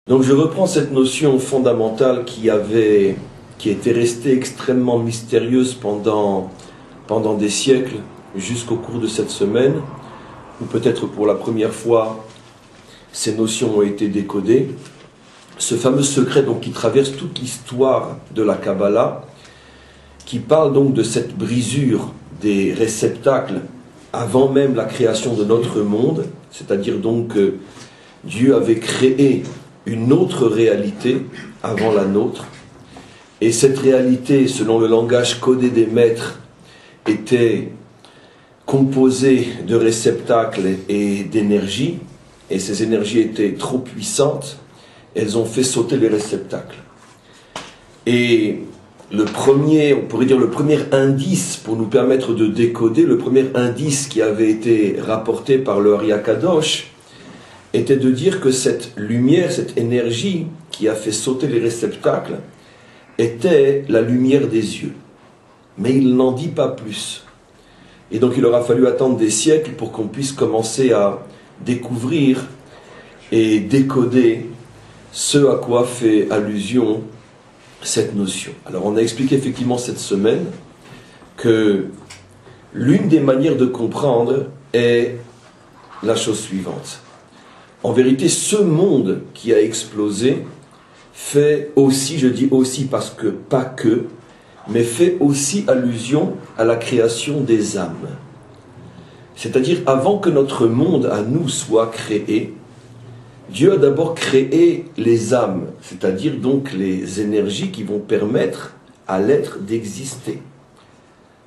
Donc je reprends cette notion fondamentale qui était restée extrêmement mystérieuse pendant des siècles, jusqu'au cours de cette semaine, où peut-être pour la première fois, ces notions ont été décodées. Ce fameux secret donc, qui traverse toute l'histoire de la Kabbalah, qui parle donc de cette brisure des réceptacles avant même la création de notre monde, c'est-à-dire donc que Dieu avait créé une autre réalité avant la nôtre, et cette réalité, selon le langage codé des maîtres, était composée de réceptacles et d'énergie, et ces énergies étaient trop puissantes, elles ont fait sauter les réceptacles. Et on pourrait dire le premier indice pour nous permettre de décoder, le premier indice qui avait été rapporté par le Ari Akadosh, était de dire que cette lumière, cette énergie qui a fait sauter les réceptacles, était la lumière des yeux. Mais il n'en dit pas plus. Et donc il aura fallu attendre des siècles pour qu'on puisse commencer à découvrir et décoder ce à quoi fait allusion cette notion. Alors on a expliqué effectivement cette semaine que l'une des manières de comprendre est la chose suivante. En vérité, ce monde qui a explosé fait aussi, je dis aussi parce que pas que, mais fait aussi allusion à la création des âmes. C'est-à-dire, avant que notre monde à nous soit créé, Dieu a d'abord créé les âmes, c'est-à-dire donc les énergies qui vont permettre à l'être d'exister.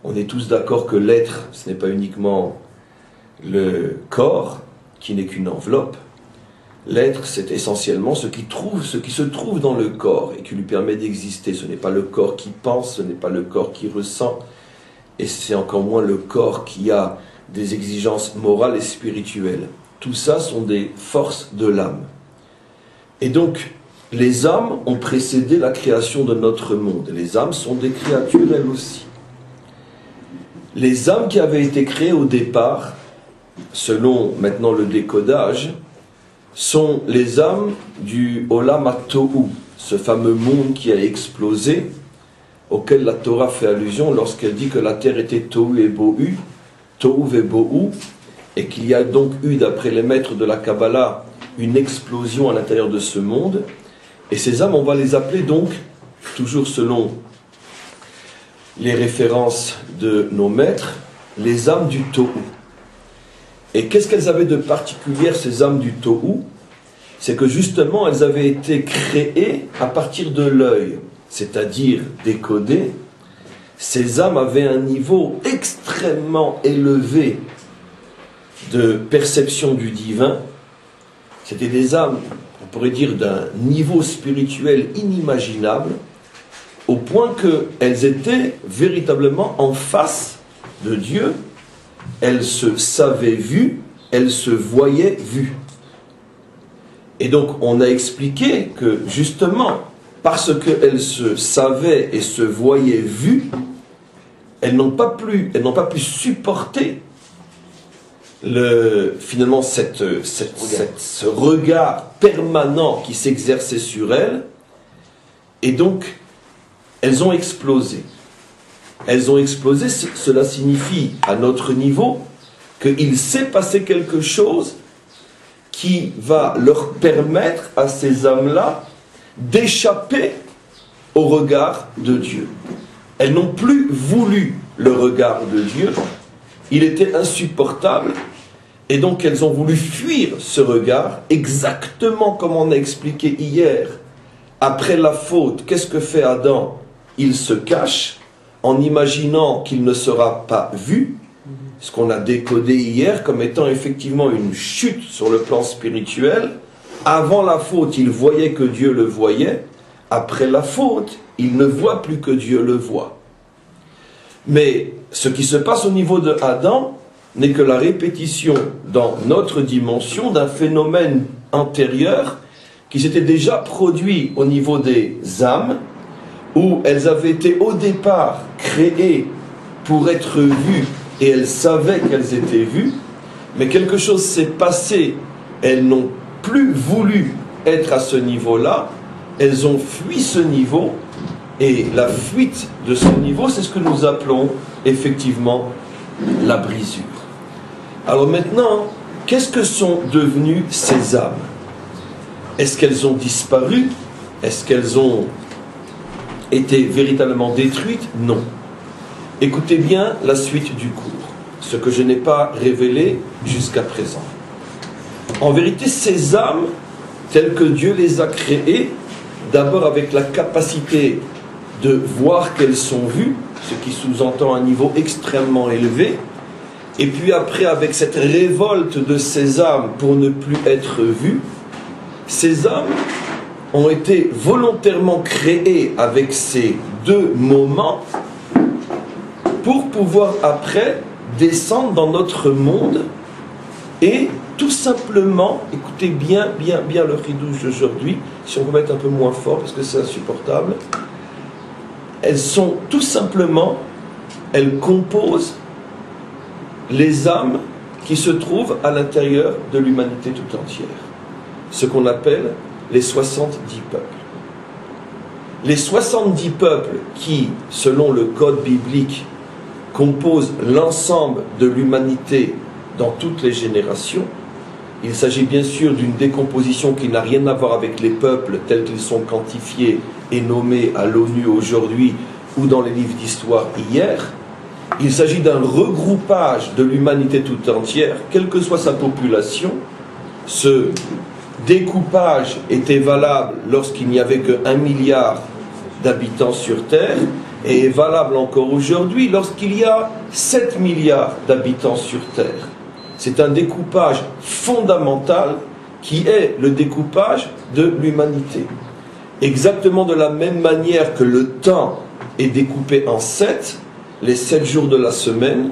On est tous d'accord que l'être, ce n'est pas uniquement le corps, qui n'est qu'une enveloppe. L'être, c'est essentiellement ce qui se trouve dans le corps et qui lui permet d'exister. Ce n'est pas le corps qui pense, ce n'est pas le corps qui ressent, et c'est encore moins le corps qui a des exigences morales et spirituelles. Tout ça sont des forces de l'âme. Et donc, les âmes ont précédé la création de notre monde. Les âmes sont des créatures, elles aussi. Les âmes qui avaient été créées au départ, selon maintenant le décodage, sont les âmes du Olam HaTohu, ce fameux monde qui a explosé, auquel la Torah fait allusion lorsqu'elle dit que la terre était Tohu et Bohu, Tohu et Bohu, et qu'il y a donc eu, d'après les maîtres de la Kabbalah, une explosion à l'intérieur de ce monde. Et ces âmes, on va les appeler donc, toujours selon les références de nos maîtres, les âmes du Tohu. Et qu'est-ce qu'elles avaient de particulier, ces âmes du Tohu? C'est que justement, elles avaient été créées à partir de l'œil, c'est-à-dire décodées. Ces âmes avaient un niveau extrêmement élevé de perception du divin. C'était des âmes, on pourrait dire, d'un niveau spirituel inimaginable, au point qu'elles étaient véritablement en face de Dieu. Elles se savaient vues, elles se voyaient vues. Et donc on a expliqué que justement, parce qu'elles se savaient et se voyaient vues, elles n'ont pas pu supporter finalement ce regard permanent qui s'exerçait sur elles, et donc elles ont explosé. Elles ont explosé, cela signifie à notre niveau qu'il s'est passé quelque chose qui va leur permettre à ces âmes-là d'échapper au regard de Dieu. Elles n'ont plus voulu le regard de Dieu, il était insupportable, et donc elles ont voulu fuir ce regard, exactement comme on a expliqué hier. Après la faute, qu'est-ce que fait Adam? Il se cache, en imaginant qu'il ne sera pas vu, ce qu'on a décodé hier comme étant effectivement une chute sur le plan spirituel. Avant la faute, il voyait que Dieu le voyait. Après la faute, il ne voit plus que Dieu le voit. Mais ce qui se passe au niveau de Adam n'est que la répétition dans notre dimension d'un phénomène antérieur qui s'était déjà produit au niveau des âmes, où elles avaient été au départ créées pour être vues, et elles savaient qu'elles étaient vues, mais quelque chose s'est passé, elles n'ont plus voulu être à ce niveau-là, elles ont fui ce niveau, et la fuite de ce niveau, c'est ce que nous appelons effectivement la brisure. Alors maintenant, qu'est-ce que sont devenues ces âmes? Est-ce qu'elles ont disparu? Est-ce qu'elles ont été véritablement détruites? Non. Écoutez bien la suite du cours, ce que je n'ai pas révélé jusqu'à présent. En vérité, ces âmes, telles que Dieu les a créées, d'abord avec la capacité de voir qu'elles sont vues, ce qui sous-entend un niveau extrêmement élevé, et puis après avec cette révolte de ces âmes pour ne plus être vues, ces âmes ont été volontairement créées avec ces deux moments pour pouvoir après descendre dans notre monde et tout simplement, écoutez bien le ridouche d'aujourd'hui, si on peut mettre un peu moins fort parce que c'est insupportable, elles sont tout simplement, elles composent les âmes qui se trouvent à l'intérieur de l'humanité tout entière. Ce qu'on appelle les 70 peuples. Les 70 peuples qui, selon le code biblique, composent l'ensemble de l'humanité dans toutes les générations. Il s'agit bien sûr d'une décomposition qui n'a rien à voir avec les peuples tels qu'ils sont quantifiés et nommés à l'ONU aujourd'hui ou dans les livres d'histoire hier. Il s'agit d'un regroupage de l'humanité tout entière, quelle que soit sa population. Ce découpage était valable lorsqu'il n'y avait que 1 milliard d'habitants sur Terre et est valable encore aujourd'hui lorsqu'il y a 7 milliards d'habitants sur Terre. C'est un découpage fondamental qui est le découpage de l'humanité. Exactement de la même manière que le temps est découpé en 7, les 7 jours de la semaine,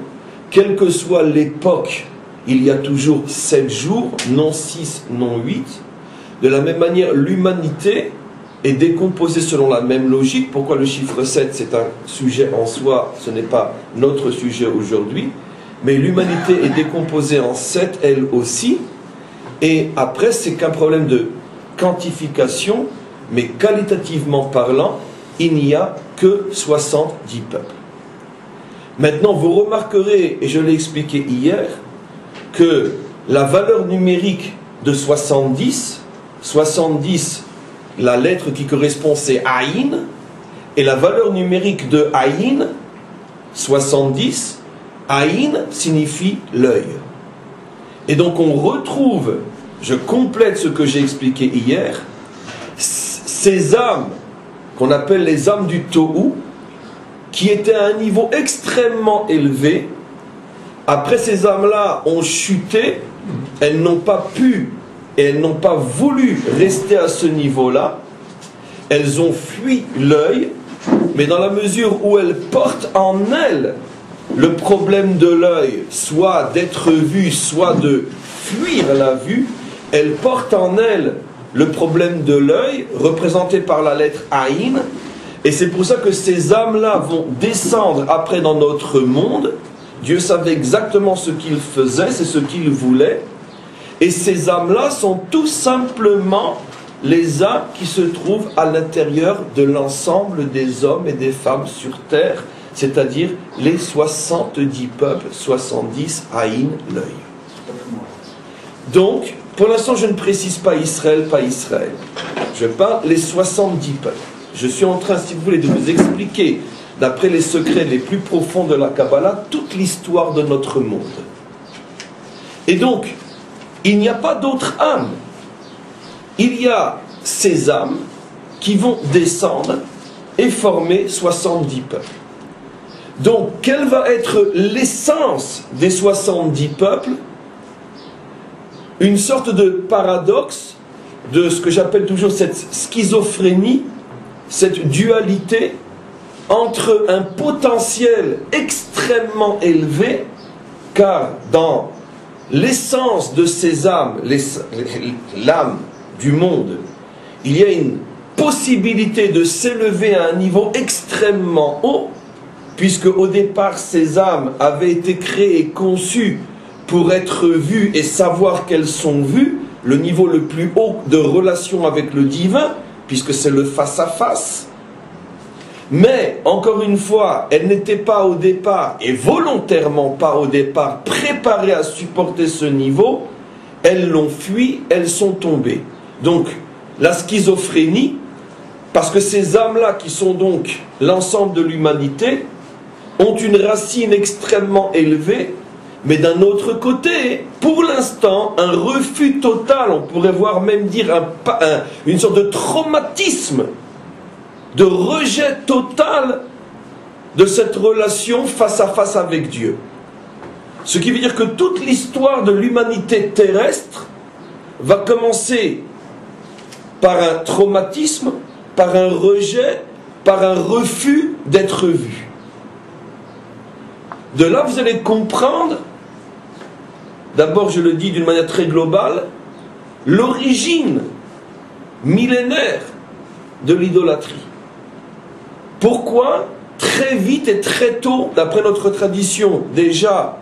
quelle que soit l'époque, il y a toujours 7 jours, non 6, non 8. De la même manière, l'humanité est décomposée selon la même logique. Pourquoi le chiffre 7? C'est un sujet en soi, ce n'est pas notre sujet aujourd'hui. Mais l'humanité est décomposée en 7, elle aussi. Et après, c'est qu'un problème de quantification, mais qualitativement parlant, il n'y a que 70 peuples. Maintenant, vous remarquerez, et je l'ai expliqué hier, que la valeur numérique de 70, la lettre qui correspond c'est Aïn, et la valeur numérique de Aïn, 70, Aïn signifie l'œil. Et donc on retrouve, je complète ce que j'ai expliqué hier, ces âmes qu'on appelle les âmes du Tohu, qui étaient à un niveau extrêmement élevé. Après, ces âmes-là ont chuté, elles n'ont pas pu et elles n'ont pas voulu rester à ce niveau-là. Elles ont fui l'œil, mais dans la mesure où elles portent en elles le problème de l'œil, soit d'être vu, soit de fuir la vue, elles portent en elles le problème de l'œil, représenté par la lettre Aïn, et c'est pour ça que ces âmes-là vont descendre après dans notre monde. Dieu savait exactement ce qu'il faisait, c'est ce qu'il voulait. Et ces âmes-là sont tout simplement les âmes qui se trouvent à l'intérieur de l'ensemble des hommes et des femmes sur terre, c'est-à-dire les 70 peuples, 70 Aïn, l'œil. Donc, pour l'instant, je ne précise pas Israël, pas Israël. Je parle les 70 peuples. Je suis en train, si vous voulez, de vous expliquer, d'après les secrets les plus profonds de la Kabbalah, toute l'histoire de notre monde. Et donc, il n'y a pas d'autres âmes. Il y a ces âmes qui vont descendre et former 70 peuples. Donc, quelle va être l'essence des 70 peuples? Une sorte de paradoxe, de ce que j'appelle toujours cette schizophrénie, cette dualité entre un potentiel extrêmement élevé, car dans l'essence de ces âmes, l'âme du monde, il y a une possibilité de s'élever à un niveau extrêmement haut, puisque au départ ces âmes avaient été créées et conçues pour être vues et savoir qu'elles sont vues, le niveau le plus haut de relation avec le divin, puisque c'est le face-à-face. Mais, encore une fois, elles n'étaient pas au départ, et volontairement pas au départ, préparées à supporter ce niveau. Elles l'ont fui, elles sont tombées. Donc, la schizophrénie, parce que ces âmes-là, qui sont donc l'ensemble de l'humanité, ont une racine extrêmement élevée, mais d'un autre côté, pour l'instant, un refus total, on pourrait voir même dire une sorte de traumatisme, de rejet total de cette relation face à face avec Dieu. Ce qui veut dire que toute l'histoire de l'humanité terrestre va commencer par un traumatisme, par un rejet, par un refus d'être vu. De là, vous allez comprendre, d'abord je le dis d'une manière très globale, l'origine millénaire de l'idolâtrie. Pourquoi très vite et très tôt, d'après notre tradition, déjà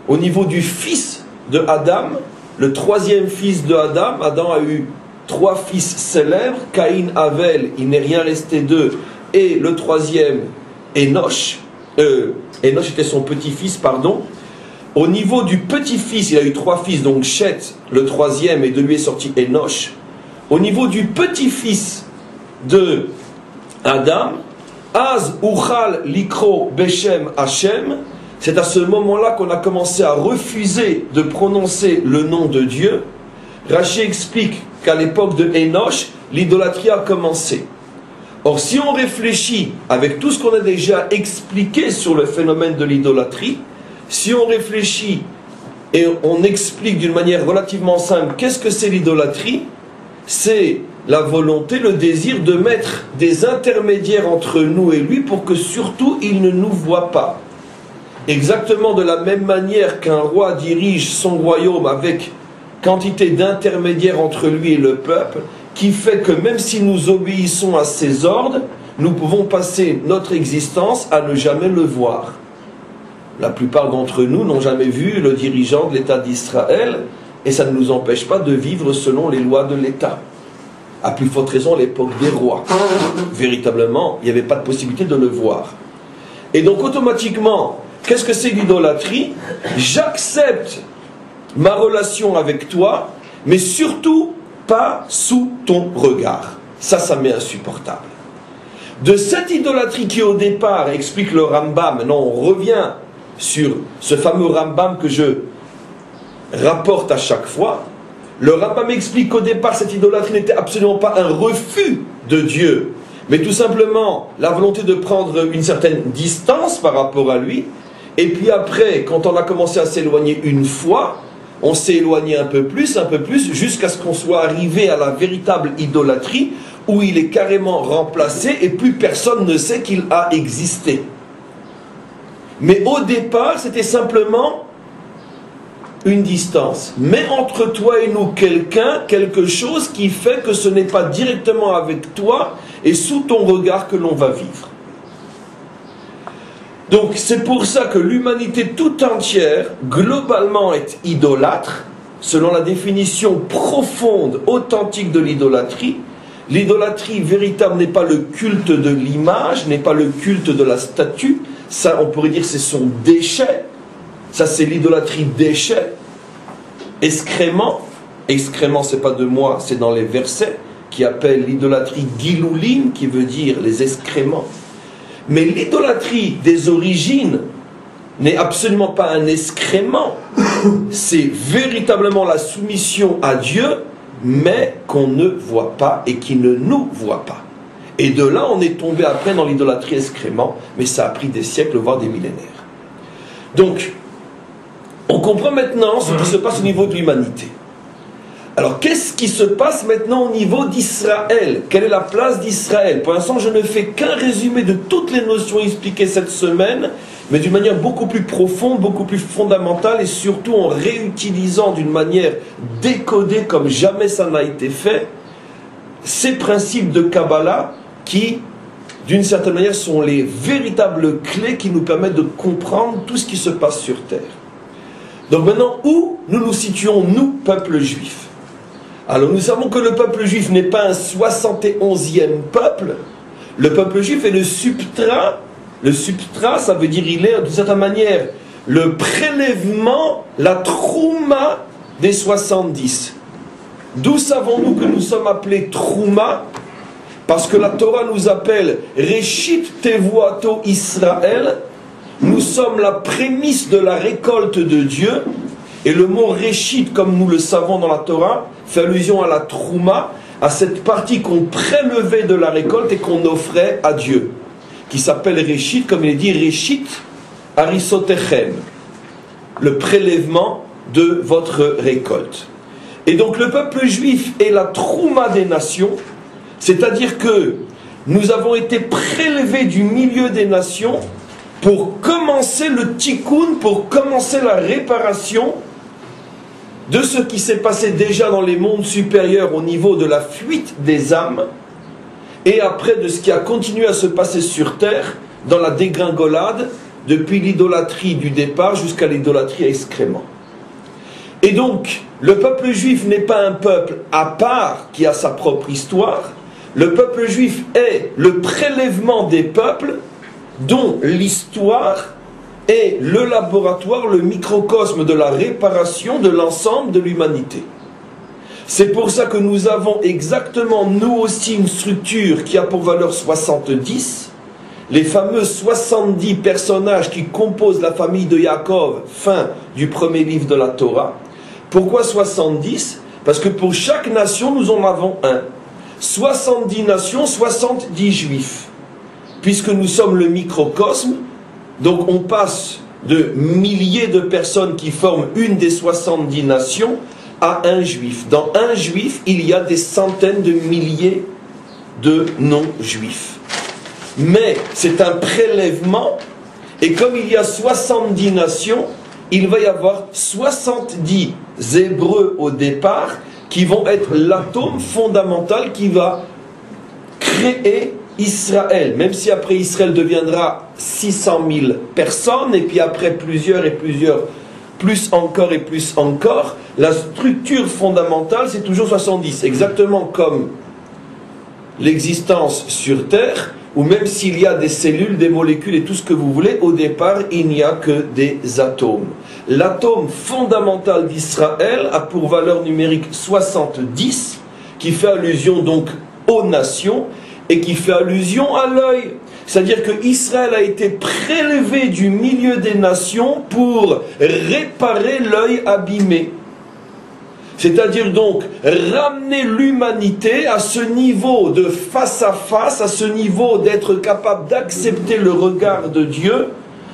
au niveau du fils de Adam, le troisième fils de Adam, Adam a eu 3 fils célèbres, Caïn, Avel, il n'est rien resté d'eux, et le troisième, Enoch. Enoch était son petit-fils, pardon. Au niveau du petit-fils, il a eu 3 fils, donc Chet, le troisième, et de lui est sorti Enoch. Au niveau du petit-fils de Adam, Az Uchal Likro Beshem Hashem, c'est à ce moment-là qu'on a commencé à refuser de prononcer le nom de Dieu. Rachi explique qu'à l'époque de Enoch, l'idolâtrie a commencé. Or, si on réfléchit avec tout ce qu'on a déjà expliqué sur le phénomène de l'idolâtrie, si on réfléchit et on explique d'une manière relativement simple qu'est-ce que c'est l'idolâtrie, c'est la volonté, le désir de mettre des intermédiaires entre nous et lui pour que surtout il ne nous voit pas. Exactement de la même manière qu'un roi dirige son royaume avec quantité d'intermédiaires entre lui et le peuple, qui fait que même si nous obéissons à ses ordres, nous pouvons passer notre existence à ne jamais le voir. La plupart d'entre nous n'ont jamais vu le dirigeant de l'État d'Israël, et ça ne nous empêche pas de vivre selon les lois de l'État. À plus forte raison à l'époque des rois. Véritablement, il n'y avait pas de possibilité de le voir. Et donc automatiquement, qu'est-ce que c'est l'idolâtrie? J'accepte ma relation avec toi, mais surtout pas sous ton regard. Ça m'est insupportable. De cette idolâtrie qui au départ, explique le Rambam, maintenant on revient sur ce fameux Rambam que je rapporte à chaque fois, le Rambam explique qu'au départ cette idolâtrie n'était absolument pas un refus de Dieu, mais tout simplement la volonté de prendre une certaine distance par rapport à lui, et puis après, quand on a commencé à s'éloigner une fois, on s'est éloigné un peu plus, jusqu'à ce qu'on soit arrivé à la véritable idolâtrie, où il est carrément remplacé et plus personne ne sait qu'il a existé. Mais au départ, c'était simplement une distance. Mais entre toi et nous, quelque chose qui fait que ce n'est pas directement avec toi et sous ton regard que l'on va vivre. Donc c'est pour ça que l'humanité tout entière, globalement, est idolâtre, selon la définition profonde, authentique de l'idolâtrie. L'idolâtrie véritable n'est pas le culte de l'image, n'est pas le culte de la statue. Ça, on pourrait dire, c'est son déchet. Ça, c'est l'idolâtrie déchet. Excrément. Excrément, c'est pas de moi, c'est dans les versets, qui appellent l'idolâtrie giloulim, qui veut dire les excréments. Mais l'idolâtrie des origines n'est absolument pas un excrément. C'est véritablement la soumission à Dieu, mais qu'on ne voit pas et qui ne nous voit pas. Et de là, on est tombé après dans l'idolâtrie excrément, mais ça a pris des siècles, voire des millénaires. Donc, on comprend maintenant ce qui se passe au niveau de l'humanité. Alors, qu'est-ce qui se passe maintenant au niveau d'Israël? Quelle est la place d'Israël? Pour l'instant, je ne fais qu'un résumé de toutes les notions expliquées cette semaine, mais d'une manière beaucoup plus profonde, beaucoup plus fondamentale, et surtout en réutilisant d'une manière décodée comme jamais ça n'a été fait, ces principes de Kabbalah qui, d'une certaine manière, sont les véritables clés qui nous permettent de comprendre tout ce qui se passe sur Terre. Donc maintenant, où nous nous situons, nous, peuple juif? Alors nous savons que le peuple juif n'est pas un 71e peuple. Le peuple juif est le substrat. Le substrat, ça veut dire il est d'une certaine manière le prélèvement, la trouma des 70. D'où savons-nous que nous sommes appelés trouma? Parce que la Torah nous appelle Reshit Tevuato Israël. Nous sommes la prémisse de la récolte de Dieu. Et le mot Reshit, comme nous le savons dans la Torah, fait allusion à la trouma, à cette partie qu'on prélevait de la récolte et qu'on offrait à Dieu, qui s'appelle Reshit, comme il est dit, Reshit Arisotechem, le prélèvement de votre récolte. Et donc le peuple juif est la trouma des nations, c'est-à-dire que nous avons été prélevés du milieu des nations pour commencer le tikkun, pour commencer la réparation de ce qui s'est passé déjà dans les mondes supérieurs au niveau de la fuite des âmes, et après de ce qui a continué à se passer sur terre dans la dégringolade, depuis l'idolâtrie du départ jusqu'à l'idolâtrie à excrément. Et donc, le peuple juif n'est pas un peuple à part qui a sa propre histoire. Le peuple juif est le prélèvement des peuples dont l'histoire est le laboratoire, le microcosme de la réparation de l'ensemble de l'humanité. C'est pour ça que nous avons exactement, nous aussi, une structure qui a pour valeur 70, les fameux 70 personnages qui composent la famille de Yaakov, fin du premier livre de la Torah. Pourquoi 70? Parce que pour chaque nation, nous en avons un. 70 nations, 70 juifs. Puisque nous sommes le microcosme, donc on passe de milliers de personnes qui forment une des 70 nations à un juif. Dans un juif, il y a des centaines de milliers de non-juifs. Mais c'est un prélèvement, et comme il y a 70 nations, il va y avoir 70 Hébreux au départ qui vont être l'atome fondamental qui va créer Israël, même si après Israël deviendra 600 000 personnes, et puis après plusieurs et plusieurs, plus encore et plus encore, la structure fondamentale c'est toujours 70, exactement comme l'existence sur Terre, où même s'il y a des cellules, des molécules et tout ce que vous voulez, au départ il n'y a que des atomes. L'atome fondamental d'Israël a pour valeur numérique 70, qui fait allusion donc aux nations, et qui fait allusion à l'œil. C'est-à-dire que Israël a été prélevé du milieu des nations pour réparer l'œil abîmé. C'est-à-dire donc ramener l'humanité à ce niveau de face à face, à ce niveau d'être capable d'accepter le regard de Dieu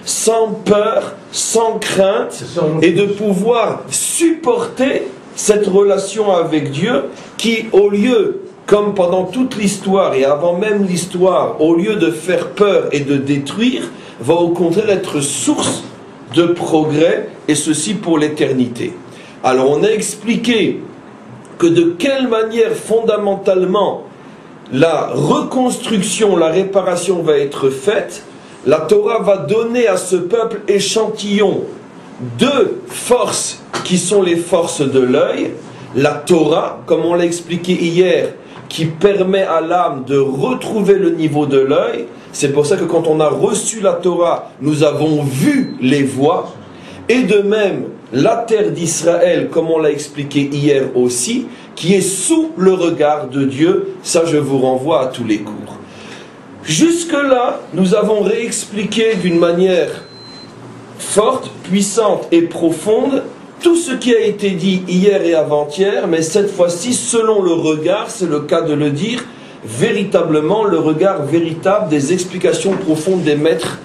sans peur, sans crainte, et de pouvoir supporter cette relation avec Dieu qui, au lieu, comme pendant toute l'histoire et avant même l'histoire, au lieu de faire peur et de détruire, va au contraire être source de progrès, et ceci pour l'éternité. Alors on a expliqué que de quelle manière fondamentalement la reconstruction, la réparation va être faite. La Torah va donner à ce peuple échantillon deux forces qui sont les forces de l'œil. La Torah, comme on l'a expliqué hier, qui permet à l'âme de retrouver le niveau de l'œil. C'est pour ça que quand on a reçu la Torah, nous avons vu les voies. Et de même, la terre d'Israël, comme on l'a expliqué hier aussi, qui est sous le regard de Dieu. Ça, je vous renvoie à tous les cours. Jusque-là, nous avons réexpliqué d'une manière forte, puissante et profonde tout ce qui a été dit hier et avant-hier, mais cette fois-ci, selon le regard, c'est le cas de le dire, véritablement le regard véritable des explications profondes des maîtres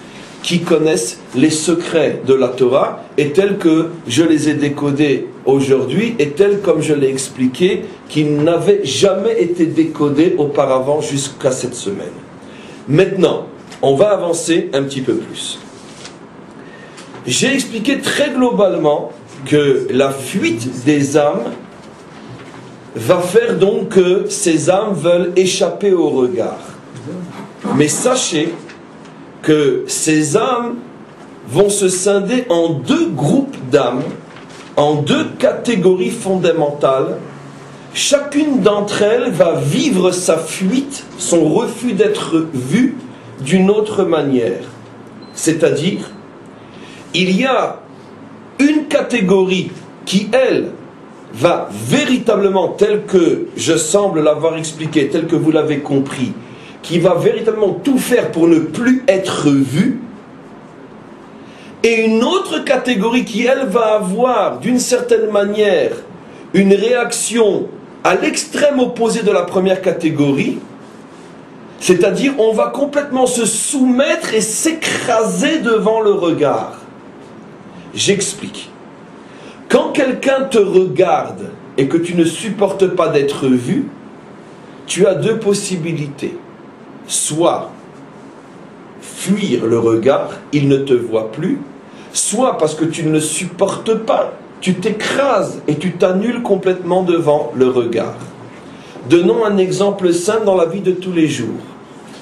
qui connaissent les secrets de la Torah, et tels que je les ai décodés aujourd'hui, et tels comme je l'ai expliqué, qui n'avaient jamais été décodés auparavant jusqu'à cette semaine. Maintenant, on va avancer un petit peu plus. J'ai expliqué très globalement que la fuite des âmes va faire donc que ces âmes veulent échapper au regard. Mais sachez que ces âmes vont se scinder en deux groupes d'âmes, en deux catégories fondamentales, chacune d'entre elles va vivre sa fuite, son refus d'être vue d'une autre manière. C'est-à-dire, il y a une catégorie qui, elle, va véritablement, telle que je semble l'avoir expliqué, telle que vous l'avez compris, qui va véritablement tout faire pour ne plus être vue, et une autre catégorie qui, elle, va avoir, d'une certaine manière, une réaction à l'extrême opposé de la première catégorie, c'est-à-dire on va complètement se soumettre et s'écraser devant le regard. J'explique. Quand quelqu'un te regarde et que tu ne supportes pas d'être vu, tu as deux possibilités. Soit fuir le regard, il ne te voit plus, soit parce que tu ne le supportes pas, tu t'écrases et tu t'annules complètement devant le regard. Donnons un exemple simple dans la vie de tous les jours.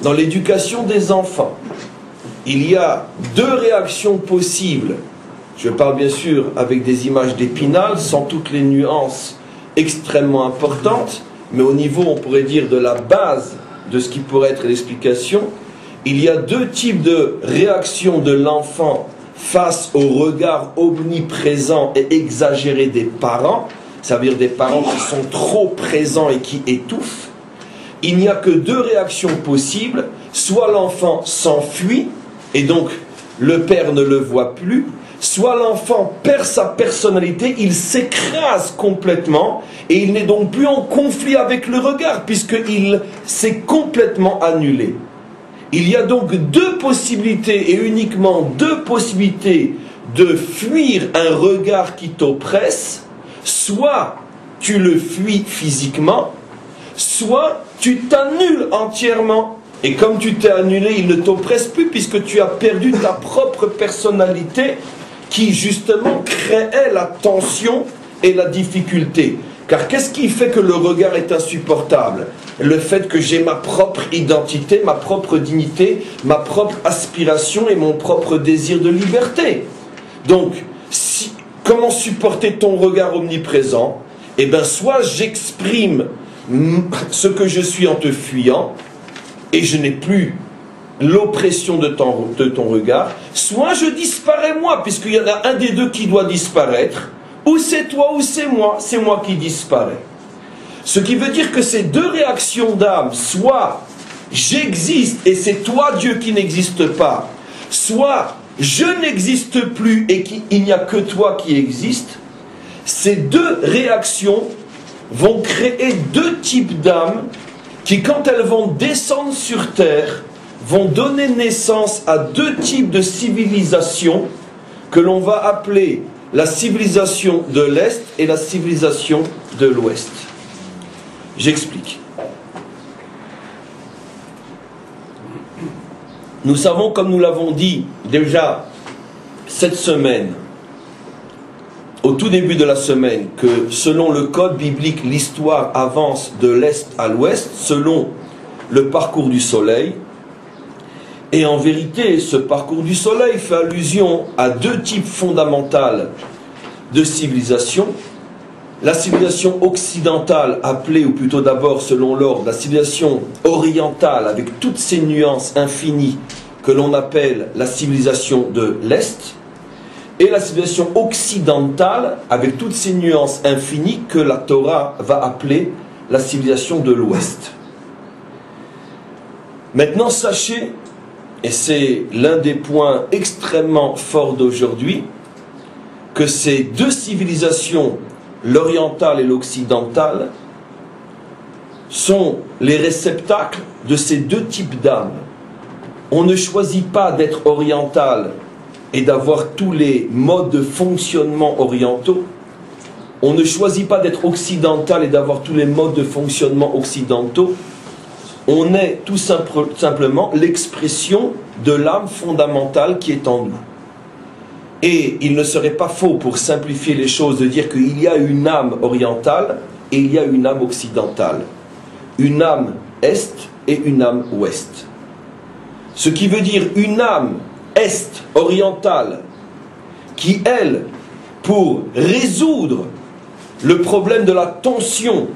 Dans l'éducation des enfants, il y a deux réactions possibles. Je parle bien sûr avec des images d'Épinal, sans toutes les nuances extrêmement importantes, mais au niveau, on pourrait dire, de la base de ce qui pourrait être l'explication. Il y a deux types de réactions de l'enfant face au regard omniprésent et exagéré des parents, ça veut dire des parents qui sont trop présents et qui étouffent. Il n'y a que deux réactions possibles, soit l'enfant s'enfuit, et donc le père ne le voit plus, soit l'enfant perd sa personnalité, il s'écrase complètement, et il n'est donc plus en conflit avec le regard, puisqu'il s'est complètement annulé. Il y a donc deux possibilités, et uniquement deux possibilités, de fuir un regard qui t'oppresse. Soit tu le fuis physiquement, soit tu t'annules entièrement. Et comme tu t'es annulé, il ne t'oppresse plus, puisque tu as perdu ta propre personnalité, qui justement créait la tension et la difficulté. Car qu'est-ce qui fait que le regard est insupportable? Le fait que j'ai ma propre identité, ma propre dignité, ma propre aspiration et mon propre désir de liberté. Donc, comment supporter ton regard omniprésent? Eh bien, soit j'exprime ce que je suis en te fuyant, et je n'ai plus l'oppression de ton regard, soit je disparais moi, puisqu'il y en a un des deux qui doit disparaître, ou c'est toi ou c'est moi qui disparais. Ce qui veut dire que ces deux réactions d'âme, soit j'existe et c'est toi Dieu qui n'existe pas, soit je n'existe plus et il n'y a que toi qui existe, ces deux réactions vont créer deux types d'âmes qui, quand elles vont descendre sur terre, vont donner naissance à deux types de civilisations que l'on va appeler la civilisation de l'Est et la civilisation de l'Ouest. J'explique. Nous savons, comme nous l'avons dit déjà cette semaine, au tout début de la semaine, que selon le code biblique, l'histoire avance de l'Est à l'Ouest, selon le parcours du soleil. Et en vérité, ce parcours du soleil fait allusion à deux types fondamentaux de civilisation. La civilisation occidentale, appelée, ou plutôt d'abord selon l'ordre, la civilisation orientale, avec toutes ses nuances infinies, que l'on appelle la civilisation de l'Est, et la civilisation occidentale, avec toutes ses nuances infinies, que la Torah va appeler la civilisation de l'Ouest. Maintenant, sachez, et c'est l'un des points extrêmement forts d'aujourd'hui, que ces deux civilisations, l'orientale et l'occidentale, sont les réceptacles de ces deux types d'âmes. On ne choisit pas d'être oriental et d'avoir tous les modes de fonctionnement orientaux. On ne choisit pas d'être occidental et d'avoir tous les modes de fonctionnement occidentaux. On est tout simplement l'expression de l'âme fondamentale qui est en nous. Et il ne serait pas faux, pour simplifier les choses, de dire qu'il y a une âme orientale et il y a une âme occidentale. Une âme est et une âme ouest. Ce qui veut dire une âme est, orientale, qui, elle, pour résoudre le problème de la tension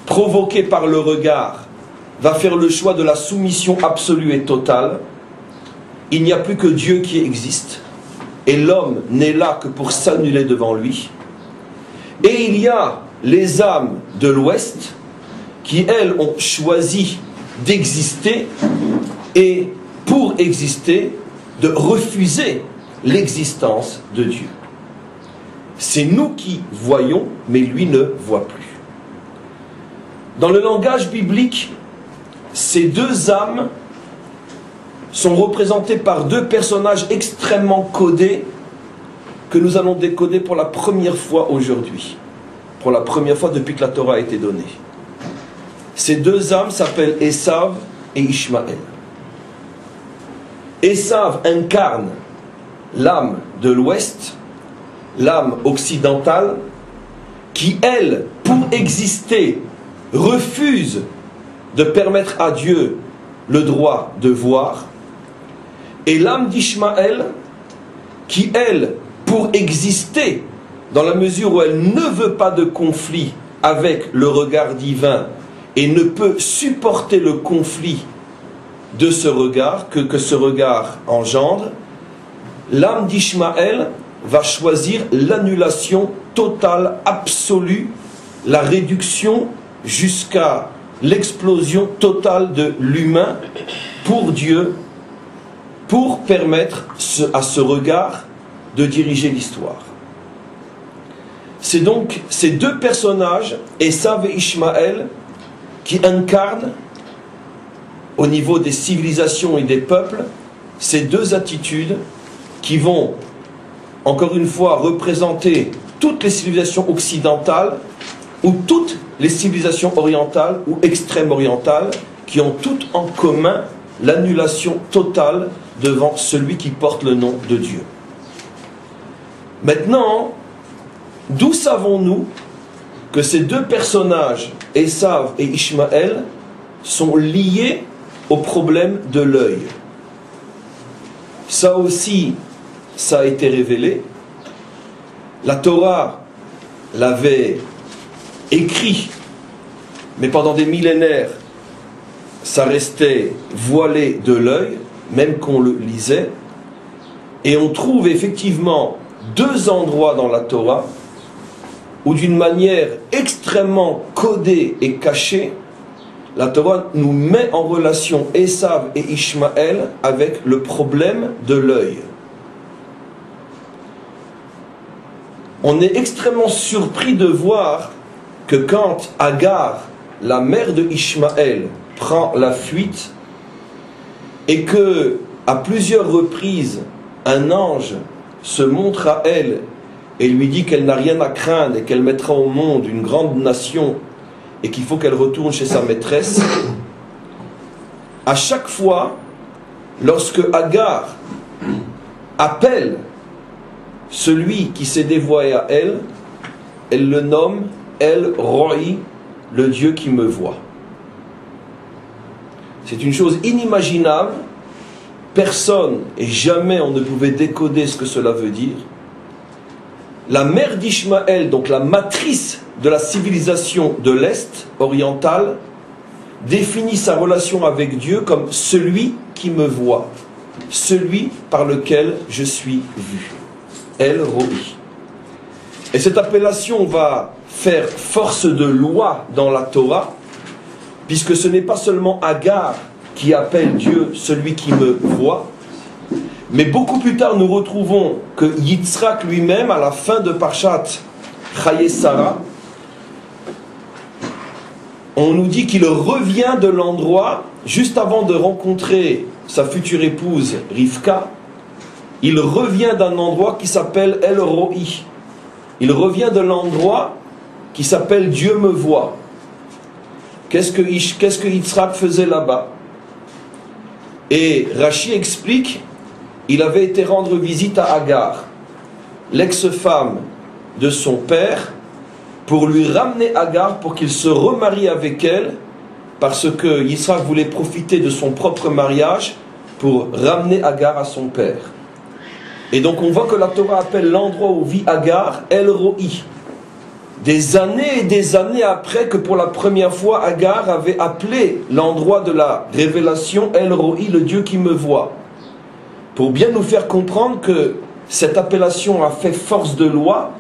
provoqué par le regard, va faire le choix de la soumission absolue et totale. Il n'y a plus que Dieu qui existe, et l'homme n'est là que pour s'annuler devant lui. Et il y a les âmes de l'Ouest qui, elles, ont choisi d'exister et, pour exister, de refuser l'existence de Dieu. C'est nous qui voyons, mais lui ne voit plus. Dans le langage biblique, ces deux âmes sont représentées par deux personnages extrêmement codés que nous allons décoder pour la première fois aujourd'hui. Pour la première fois depuis que la Torah a été donnée. Ces deux âmes s'appellent Esav et Ishmaël. Esav incarne l'âme de l'Ouest, l'âme occidentale, qui, elle, pour exister, refuse de permettre à Dieu le droit de voir, et l'âme d'Ishmaël, qui, elle, pour exister, dans la mesure où elle ne veut pas de conflit avec le regard divin et ne peut supporter le conflit de ce regard, que ce regard engendre, l'âme d'Ishmaël va choisir l'annulation totale, absolue, la réduction jusqu'à l'explosion totale de l'humain pour Dieu, pour permettre à ce regard de diriger l'histoire. C'est donc ces deux personnages, Esav et Ishmaël, qui incarnent, au niveau des civilisations et des peuples, ces deux attitudes qui vont, encore une fois, représenter toutes les civilisations occidentales ou toutes les civilisations orientales ou extrême-orientales qui ont toutes en commun l'annulation totale devant celui qui porte le nom de Dieu. Maintenant, d'où savons-nous que ces deux personnages, Esav et Ishmaël, sont liés au problème de l'œil? Ça aussi, ça a été révélé. La Torah l'avait écrit, mais pendant des millénaires, ça restait voilé de l'œil, même qu'on le lisait. Et on trouve effectivement deux endroits dans la Torah où, d'une manière extrêmement codée et cachée, la Torah nous met en relation Esav et Ishmaël avec le problème de l'œil. On est extrêmement surpris de voir que quand Agar, la mère de Ishmaël, prend la fuite et que, à plusieurs reprises, un ange se montre à elle et lui dit qu'elle n'a rien à craindre et qu'elle mettra au monde une grande nation et qu'il faut qu'elle retourne chez sa maîtresse, à chaque fois, lorsque Agar appelle celui qui s'est dévoilé à elle, elle le nomme El Roi, le Dieu qui me voit. C'est une chose inimaginable. Personne et jamais on ne pouvait décoder ce que cela veut dire. La mère d'Ishmaël, donc la matrice de la civilisation de l'Est orientale, définit sa relation avec Dieu comme celui qui me voit, celui par lequel je suis vu. El Roi. Et cette appellation va faire force de loi dans la Torah, puisque ce n'est pas seulement Agar qui appelle Dieu celui qui me voit, mais beaucoup plus tard nous retrouvons que Yitzhak lui-même, à la fin de Parshat Chaye Sarah, on nous dit qu'il revient de l'endroit, juste avant de rencontrer sa future épouse Rivka, il revient d'un endroit qui s'appelle El Roi. Il revient de l'endroit qui s'appelle Dieu me voit. Qu'est-ce que Yitzhak faisait là-bas? Et Rashi explique, il avait été rendre visite à Agar, l'ex-femme de son père, pour lui ramener Agar pour qu'il se remarie avec elle, parce que Yitzhak voulait profiter de son propre mariage pour ramener Agar à son père. Et donc on voit que la Torah appelle l'endroit où vit Agar El Roi. des années et des années après que pour la première fois Agar avait appelé l'endroit de la révélation El Roi, le Dieu qui me voit, pour bien nous faire comprendre que cette appellation a fait force de loi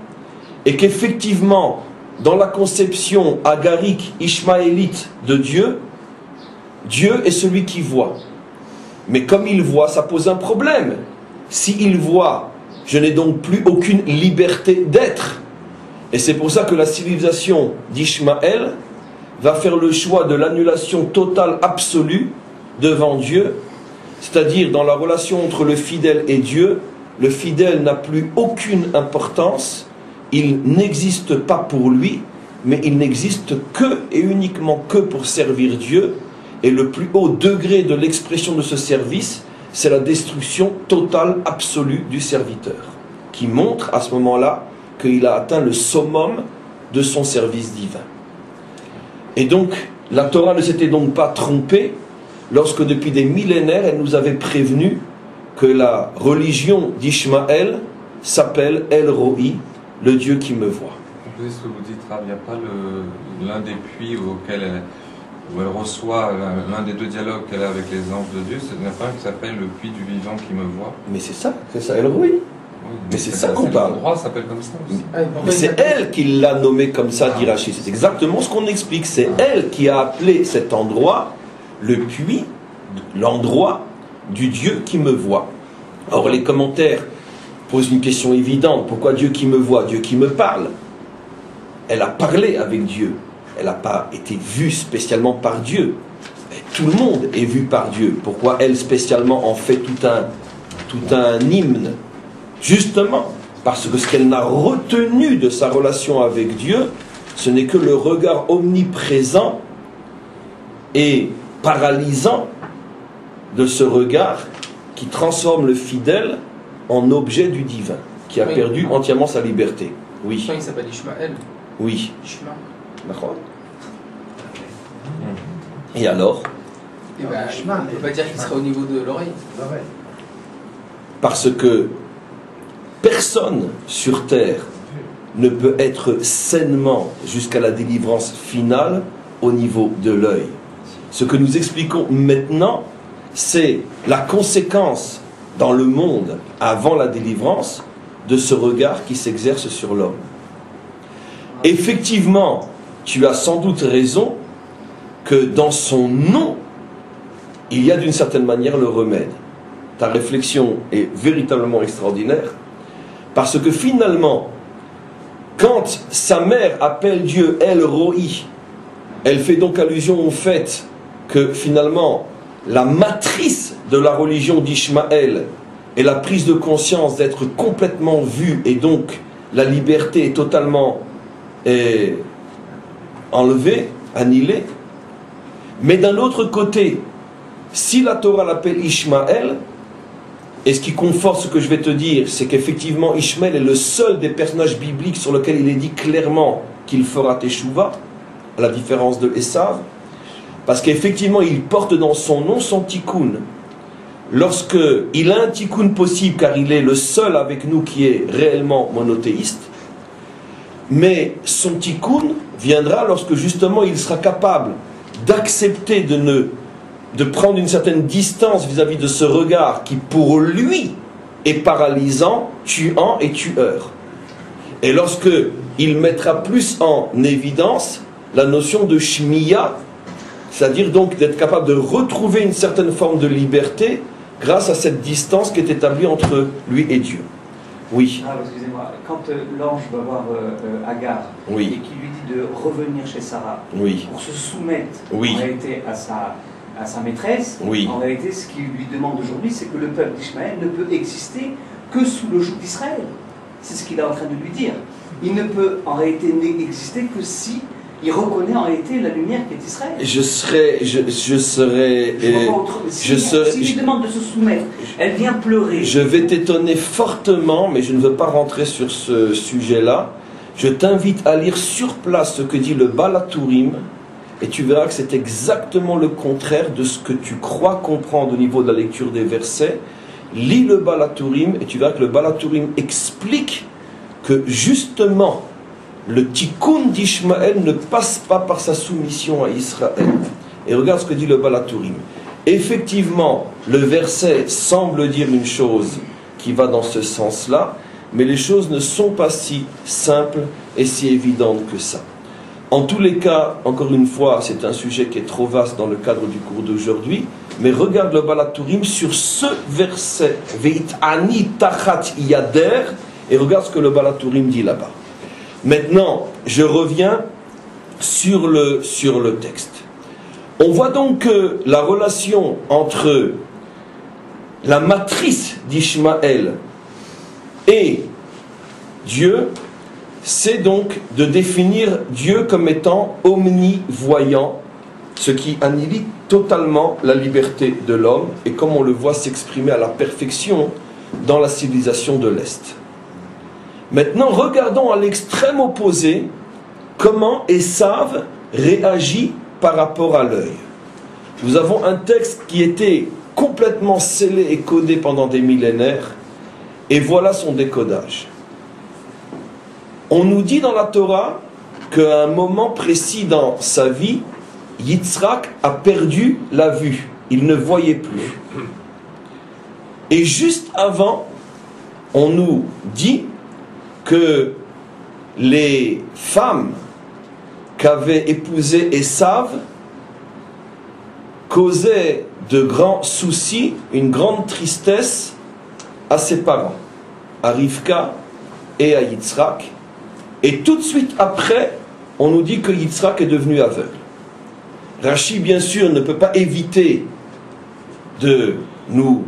et qu'effectivement dans la conception agarique, ishmaélite de Dieu, Dieu est celui qui voit. Mais comme il voit, ça pose un problème. S'il voit, je n'ai donc plus aucune liberté d'être. Et c'est pour ça que la civilisation d'Ishmaël va faire le choix de l'annulation totale, absolue, devant Dieu. C'est-à-dire, dans la relation entre le fidèle et Dieu, le fidèle n'a plus aucune importance. Il n'existe pas pour lui, mais il n'existe que et uniquement que pour servir Dieu. Et le plus haut degré de l'expression de ce service, c'est la destruction totale, absolue du serviteur, qui montre à ce moment-là qu'il a atteint le summum de son service divin. Et donc, la Torah ne s'était donc pas trompée lorsque depuis des millénaires, elle nous avait prévenu que la religion d'Ishmaël s'appelle El Roi, le Dieu qui me voit. Comprenez ce que vous dites, Rav, il n'y a pas l'un des puits où elle reçoit l'un des deux dialogues qu'elle a avec les anges de Dieu, il n'y a pas un qui s'appelle le puits du vivant qui me voit. Mais c'est ça El Roi. Oui, mais c'est ça qu'on parle. L'endroit s'appelle comme ça aussi. Mais c'est elle qui l'a nommé comme ça, dit Rachid. C'est exactement ce qu'on explique. C'est elle qui a appelé cet endroit le puits, l'endroit du Dieu qui me voit. Or, les commentaires posent une question évidente. Pourquoi Dieu qui me voit? Dieu qui me parle. Elle a parlé avec Dieu. Elle n'a pas été vue spécialement par Dieu. Tout le monde est vu par Dieu. Pourquoi elle spécialement en fait tout un hymne? Justement, parce que ce qu'elle n'a retenu de sa relation avec Dieu, ce n'est que le regard omniprésent et paralysant de ce regard qui transforme le fidèle en objet du divin, qui a perdu entièrement sa liberté. Oui. Il s'appelle Ishmaël. Oui. Ishma. D'accord. Et alors? On ne peut pas dire qu'il sera au niveau de l'oreille. Parce que personne sur terre ne peut être sainement jusqu'à la délivrance finale au niveau de l'œil. Ce que nous expliquons maintenant, c'est la conséquence dans le monde avant la délivrance de ce regard qui s'exerce sur l'homme. Effectivement, tu as sans doute raison que dans son nom, il y a d'une certaine manière le remède. Ta réflexion est véritablement extraordinaire, parce que finalement, quand sa mère appelle Dieu El Roi, elle fait donc allusion au fait que finalement, la matrice de la religion d'Ishmaël est la prise de conscience d'être complètement vue, et donc la liberté est totalement enlevée, annihilée. Mais d'un autre côté, si la Torah l'appelle Ishmaël, et ce qui conforte ce que je vais te dire, c'est qu'effectivement Ishmaël est le seul des personnages bibliques sur lequel il est dit clairement qu'il fera Teshuvah, à la différence de Esav, parce qu'effectivement il porte dans son nom son tikkun. Lorsque il a un tikkun possible, car il est le seul avec nous qui est réellement monothéiste, mais son tikkun viendra lorsque justement il sera capable d'accepter de prendre une certaine distance vis-à-vis de ce regard qui pour lui est paralysant, tuant et tueur. Et lorsque il mettra plus en évidence la notion de shmiya, c'est-à-dire donc d'être capable de retrouver une certaine forme de liberté grâce à cette distance qui est établie entre lui et Dieu. Oui. Ah, excusez-moi, quand l'ange va voir Agar et qui lui dit de revenir chez Sarah pour se soumettre en réalité à sa maîtresse, en réalité ce qu'il lui demande aujourd'hui, c'est que le peuple d'Ishmaël ne peut exister que sous le joug d'Israël. C'est ce qu'il est en train de lui dire. Il ne peut en réalité n'exister que si il reconnaît en réalité la lumière qui est Israël. Si lui demande de se soumettre, elle vient pleurer. Je vais t'étonner fortement, mais je ne veux pas rentrer sur ce sujet-là. Je t'invite à lire sur place ce que dit le Baal HaTurim, et tu verras que c'est exactement le contraire de ce que tu crois comprendre au niveau de la lecture des versets. Lis le Baal HaTurim, et tu verras que le Baal HaTurim explique que justement, le tikkun d'Ishmaël ne passe pas par sa soumission à Israël. Et regarde ce que dit le Baal HaTurim. Effectivement, le verset semble dire une chose qui va dans ce sens-là, mais les choses ne sont pas si simples et si évidentes que ça. En tous les cas, encore une fois, c'est un sujet qui est trop vaste dans le cadre du cours d'aujourd'hui, mais regarde le Baal HaTurim sur ce verset, Veit'ani tachat yader, et regarde ce que le Baal HaTurim dit là-bas. Maintenant, je reviens sur le texte. On voit donc que la relation entre la matrice d'Ishmaël et Dieu, c'est donc de définir Dieu comme étant omnivoyant, ce qui annihile totalement la liberté de l'homme, et comme on le voit s'exprimer à la perfection dans la civilisation de l'Est. Maintenant, regardons à l'extrême opposé comment Esav réagit par rapport à l'œil. Nous avons un texte qui était complètement scellé et codé pendant des millénaires, et voilà son décodage. On nous dit dans la Torah qu'à un moment précis dans sa vie, Yitzhak a perdu la vue. Il ne voyait plus. Et juste avant, on nous dit que les femmes qu'avait épousé Esav causaient de grands soucis, une grande tristesse à ses parents, à Rivka et à Yitzhak. Et tout de suite après, on nous dit que Yitzhak est devenu aveugle. Rashi, bien sûr, ne peut pas éviter de nous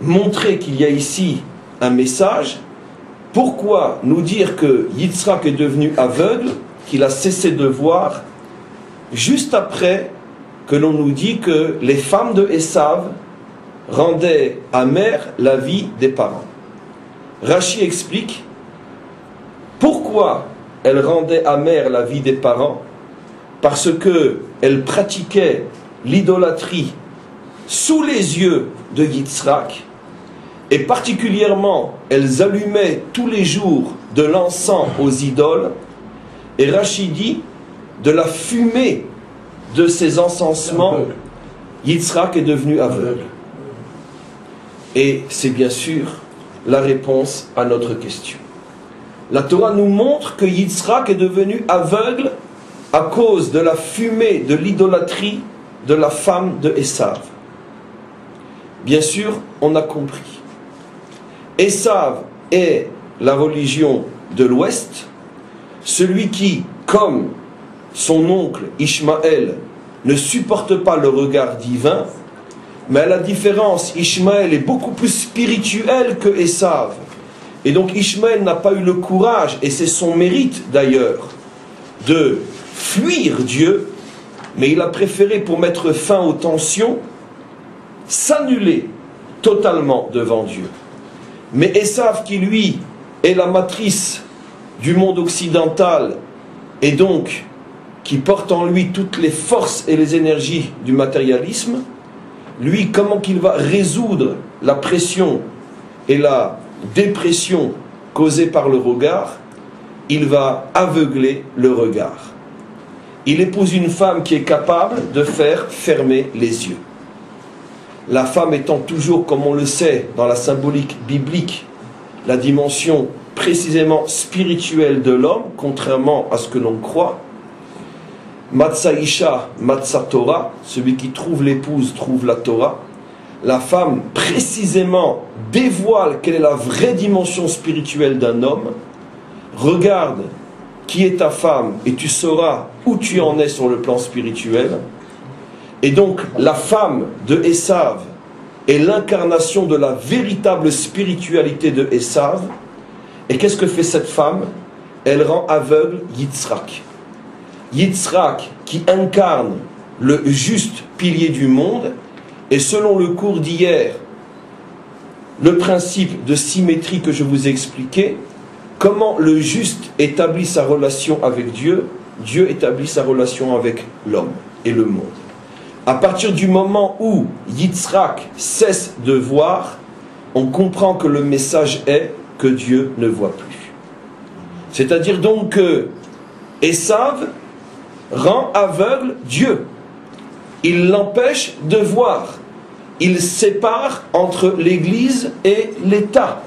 montrer qu'il y a ici un message. Pourquoi nous dire que Yitzhak est devenu aveugle, qu'il a cessé de voir, juste après que l'on nous dit que les femmes de Esav rendaient amère la vie des parents. Rashi explique pourquoi elles rendaient amère la vie des parents. Parce qu'elles pratiquaient l'idolâtrie sous les yeux de Yitzhak, et particulièrement elles allumaient tous les jours de l'encens aux idoles, et Rashi dit de la fumée de ces encensements, Yitzhak est devenu aveugle. Et c'est bien sûr la réponse à notre question. La Torah nous montre que Yitzhak est devenu aveugle à cause de la fumée de l'idolâtrie de la femme de Esav. Bien sûr, on a compris. Esav est la religion de l'Ouest, celui qui, comme son oncle Ishmaël, ne supporte pas le regard divin, mais à la différence, Ishmaël est beaucoup plus spirituel que Esav. Et donc Ishmaël n'a pas eu le courage, et c'est son mérite d'ailleurs, de fuir Dieu, mais il a préféré, pour mettre fin aux tensions, s'annuler totalement devant Dieu. Mais Esav, qui lui est la matrice du monde occidental, et donc qui porte en lui toutes les forces et les énergies du matérialisme, lui, comment qu'il va résoudre la pression et la dépression causée par le regard? Il va aveugler le regard. Il épouse une femme qui est capable de faire fermer les yeux. La femme étant toujours, comme on le sait, dans la symbolique biblique, la dimension précisément spirituelle de l'homme, contrairement à ce que l'on croit. Matzah Isha, Matzah Torah, celui qui trouve l'épouse trouve la Torah. La femme précisément dévoile quelle est la vraie dimension spirituelle d'un homme. Regarde qui est ta femme et tu sauras où tu en es sur le plan spirituel. Et donc la femme de Esav est l'incarnation de la véritable spiritualité de Esav. Et qu'est-ce que fait cette femme? Elle rend aveugle Yitzhak. Yitzhak qui incarne le juste pilier du monde, et selon le cours d'hier, le principe de symétrie que je vous ai expliqué, comment le juste établit sa relation avec Dieu, Dieu établit sa relation avec l'homme et le monde. À partir du moment où Yitzhak cesse de voir, on comprend que le message est que Dieu ne voit plus. C'est-à-dire donc que Esav rend aveugle Dieu. Il l'empêche de voir. Il sépare entre l'Église et l'État.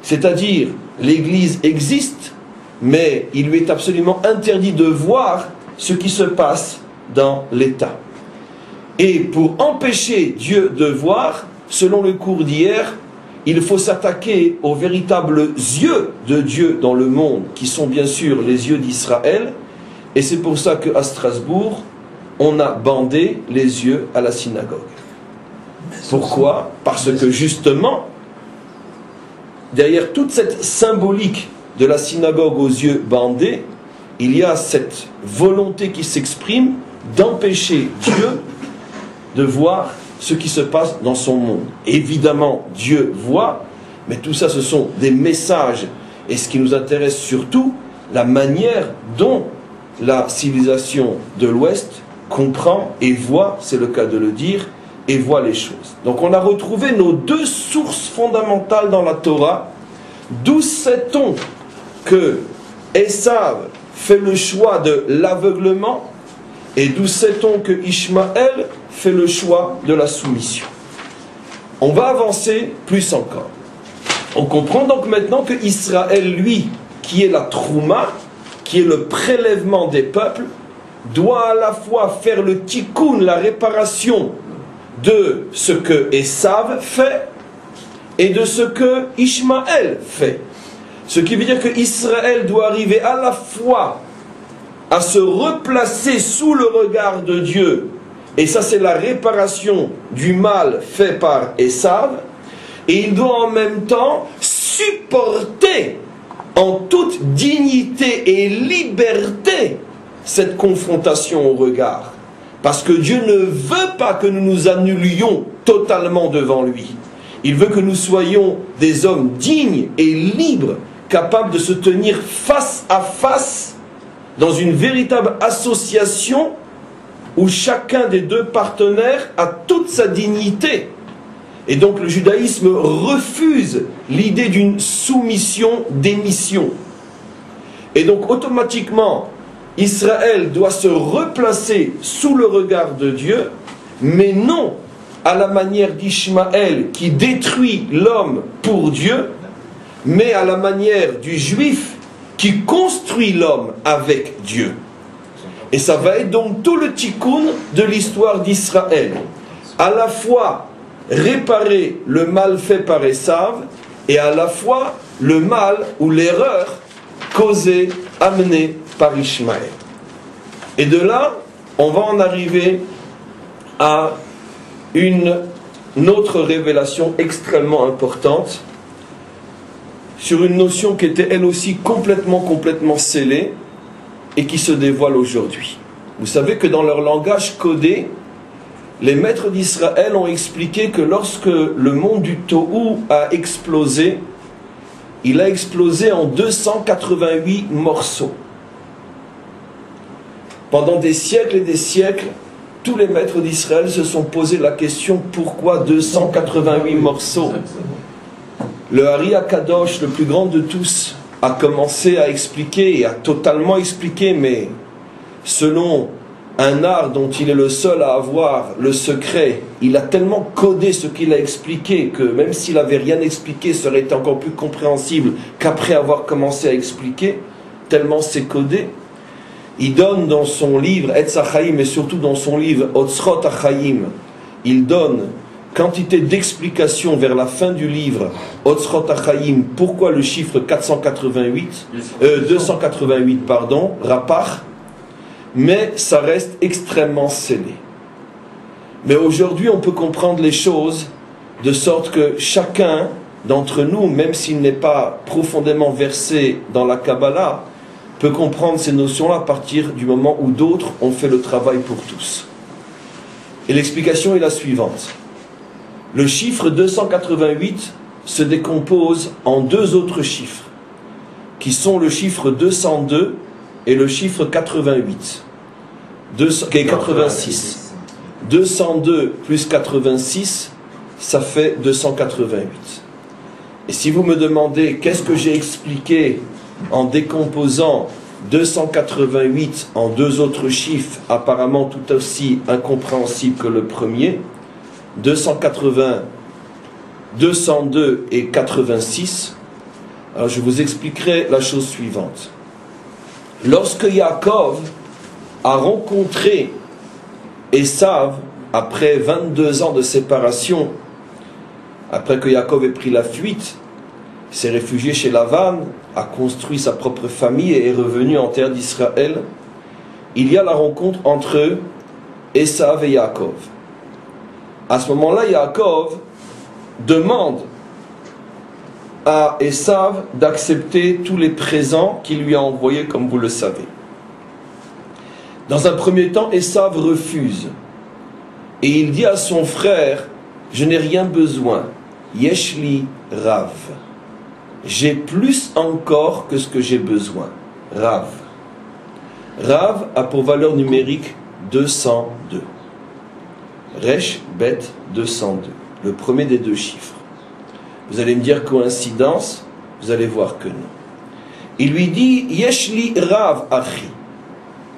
C'est-à-dire, l'Église existe, mais il lui est absolument interdit de voir ce qui se passe dans l'État. Et pour empêcher Dieu de voir, selon le cours d'hier, il faut s'attaquer aux véritables yeux de Dieu dans le monde, qui sont bien sûr les yeux d'Israël. Et c'est pour ça qu'à Strasbourg, on a bandé les yeux à la synagogue. Pourquoi? Parce que justement, derrière toute cette symbolique de la synagogue aux yeux bandés, il y a cette volonté qui s'exprime d'empêcher Dieu de voir ce qui se passe dans son monde. Évidemment, Dieu voit, mais tout ça, ce sont des messages. Et ce qui nous intéresse surtout, la manière dont la civilisation de l'Ouest comprend et voit, c'est le cas de le dire, et voit les choses. Donc on a retrouvé nos deux sources fondamentales dans la Torah. D'où sait-on que Esav fait le choix de l'aveuglement, et d'où sait-on que Ishmaël fait le choix de la soumission? On va avancer plus encore. On comprend donc maintenant que Israël, lui, qui est la trouma, qui est le prélèvement des peuples, doit à la fois faire le tikkun, la réparation de ce que Esav fait et de ce que Ishmaël fait. Ce qui veut dire que Israël doit arriver à la fois à se replacer sous le regard de Dieu, et ça c'est la réparation du mal fait par Esav, et il doit en même temps supporter en toute dignité et liberté cette confrontation au regard. Parce que Dieu ne veut pas que nous nous annulions totalement devant lui. Il veut que nous soyons des hommes dignes et libres, capables de se tenir face à face dans une véritable association où chacun des deux partenaires a toute sa dignité. Et donc le judaïsme refuse l'idée d'une soumission-démission. Et donc automatiquement, Israël doit se replacer sous le regard de Dieu, mais non à la manière d'Ishmaël qui détruit l'homme pour Dieu, mais à la manière du juif qui construit l'homme avec Dieu. Et ça va être donc tout le tikkun de l'histoire d'Israël. À la fois réparer le mal fait par Esav, et à la fois le mal ou l'erreur causée, amenée par Ishmaël. Et de là, on va en arriver à une autre révélation extrêmement importante sur une notion qui était elle aussi complètement scellée et qui se dévoile aujourd'hui. Vous savez que dans leur langage codé, les maîtres d'Israël ont expliqué que lorsque le monde du Tohu a explosé, il a explosé en 288 morceaux. Pendant des siècles et des siècles, tous les maîtres d'Israël se sont posé la question pourquoi 288 morceaux? Le Hari HaKadosh, le plus grand de tous, a commencé à expliquer, et a totalement expliqué, mais selon un art dont il est le seul à avoir le secret, il a tellement codé ce qu'il a expliqué que même s'il n'avait rien expliqué, ça aurait été encore plus compréhensible qu'après avoir commencé à expliquer, tellement c'est codé. Il donne dans son livre Etz HaChaim et surtout dans son livre Otzrot HaChaim, il donne quantité d'explications vers la fin du livre Otzrot HaChaim, pourquoi le chiffre 288 Rapach, mais ça reste extrêmement scellé. Mais aujourd'hui on peut comprendre les choses de sorte que chacun d'entre nous, même s'il n'est pas profondément versé dans la Kabbalah, peut comprendre ces notions-là à partir du moment où d'autres ont fait le travail pour tous. Et l'explication est la suivante. Le chiffre 288 se décompose en deux autres chiffres, qui sont le chiffre 202 et le chiffre 88. Qui est 86. 202 plus 86, ça fait 288. Et si vous me demandez qu'est-ce que j'ai expliqué en décomposant 288 en deux autres chiffres, apparemment tout aussi incompréhensibles que le premier, 280, 202 et 86. Alors je vous expliquerai la chose suivante. Lorsque Yaakov a rencontré Esav, après 22 ans de séparation, après que Yaakov ait pris la fuite, s'est réfugié chez Lavan, a construit sa propre famille et est revenu en terre d'Israël, il y a la rencontre entre Esav et Yaakov. À ce moment-là, Yaakov demande à Esav d'accepter tous les présents qu'il lui a envoyés, comme vous le savez. Dans un premier temps, Esav refuse. Et il dit à son frère, je n'ai rien besoin. Yeshli Rav. J'ai plus encore que ce que j'ai besoin. Rav. Rav a pour valeur numérique 202. Resh, Bet, 202. Le premier des deux chiffres. Vous allez me dire coïncidence, vous allez voir que non. Il lui dit, Yeshli Rav Achi.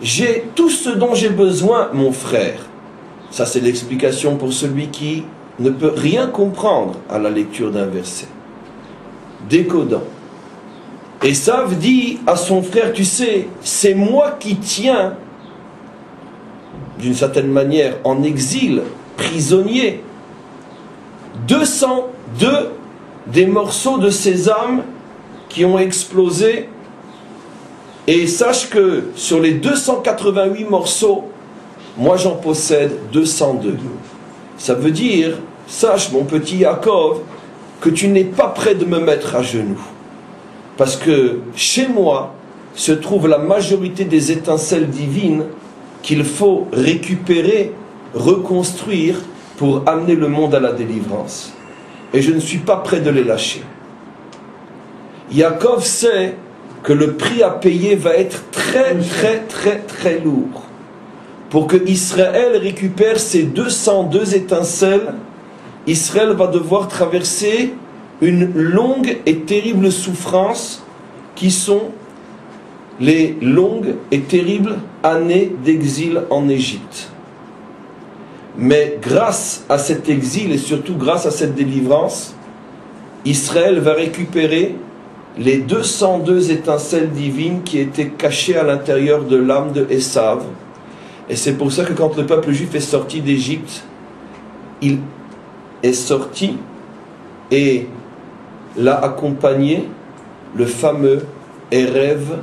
J'ai tout ce dont j'ai besoin, mon frère. Ça, c'est l'explication pour celui qui ne peut rien comprendre à la lecture d'un verset. Décodant. Esav dit à son frère, tu sais, c'est moi qui tiens, d'une certaine manière, en exil, prisonnier, 202 des morceaux de sésame qui ont explosé. Et sache que sur les 288 morceaux, moi j'en possède 202. Ça veut dire, sache mon petit Yaakov, que tu n'es pas prêt de me mettre à genoux. Parce que chez moi se trouve la majorité des étincelles divines qu'il faut récupérer, reconstruire pour amener le monde à la délivrance. Et je ne suis pas prêt de les lâcher. Yaakov sait que le prix à payer va être très lourd. Pour que Israël récupère ces 202 étincelles, Israël va devoir traverser une longue et terrible souffrance qui sont les longues et terribles années d'exil en Égypte. Mais grâce à cet exil et surtout grâce à cette délivrance, Israël va récupérer les 202 étincelles divines qui étaient cachées à l'intérieur de l'âme de Esav. Et c'est pour ça que quand le peuple juif est sorti d'Égypte, il est sorti et l'a accompagné le fameux Erev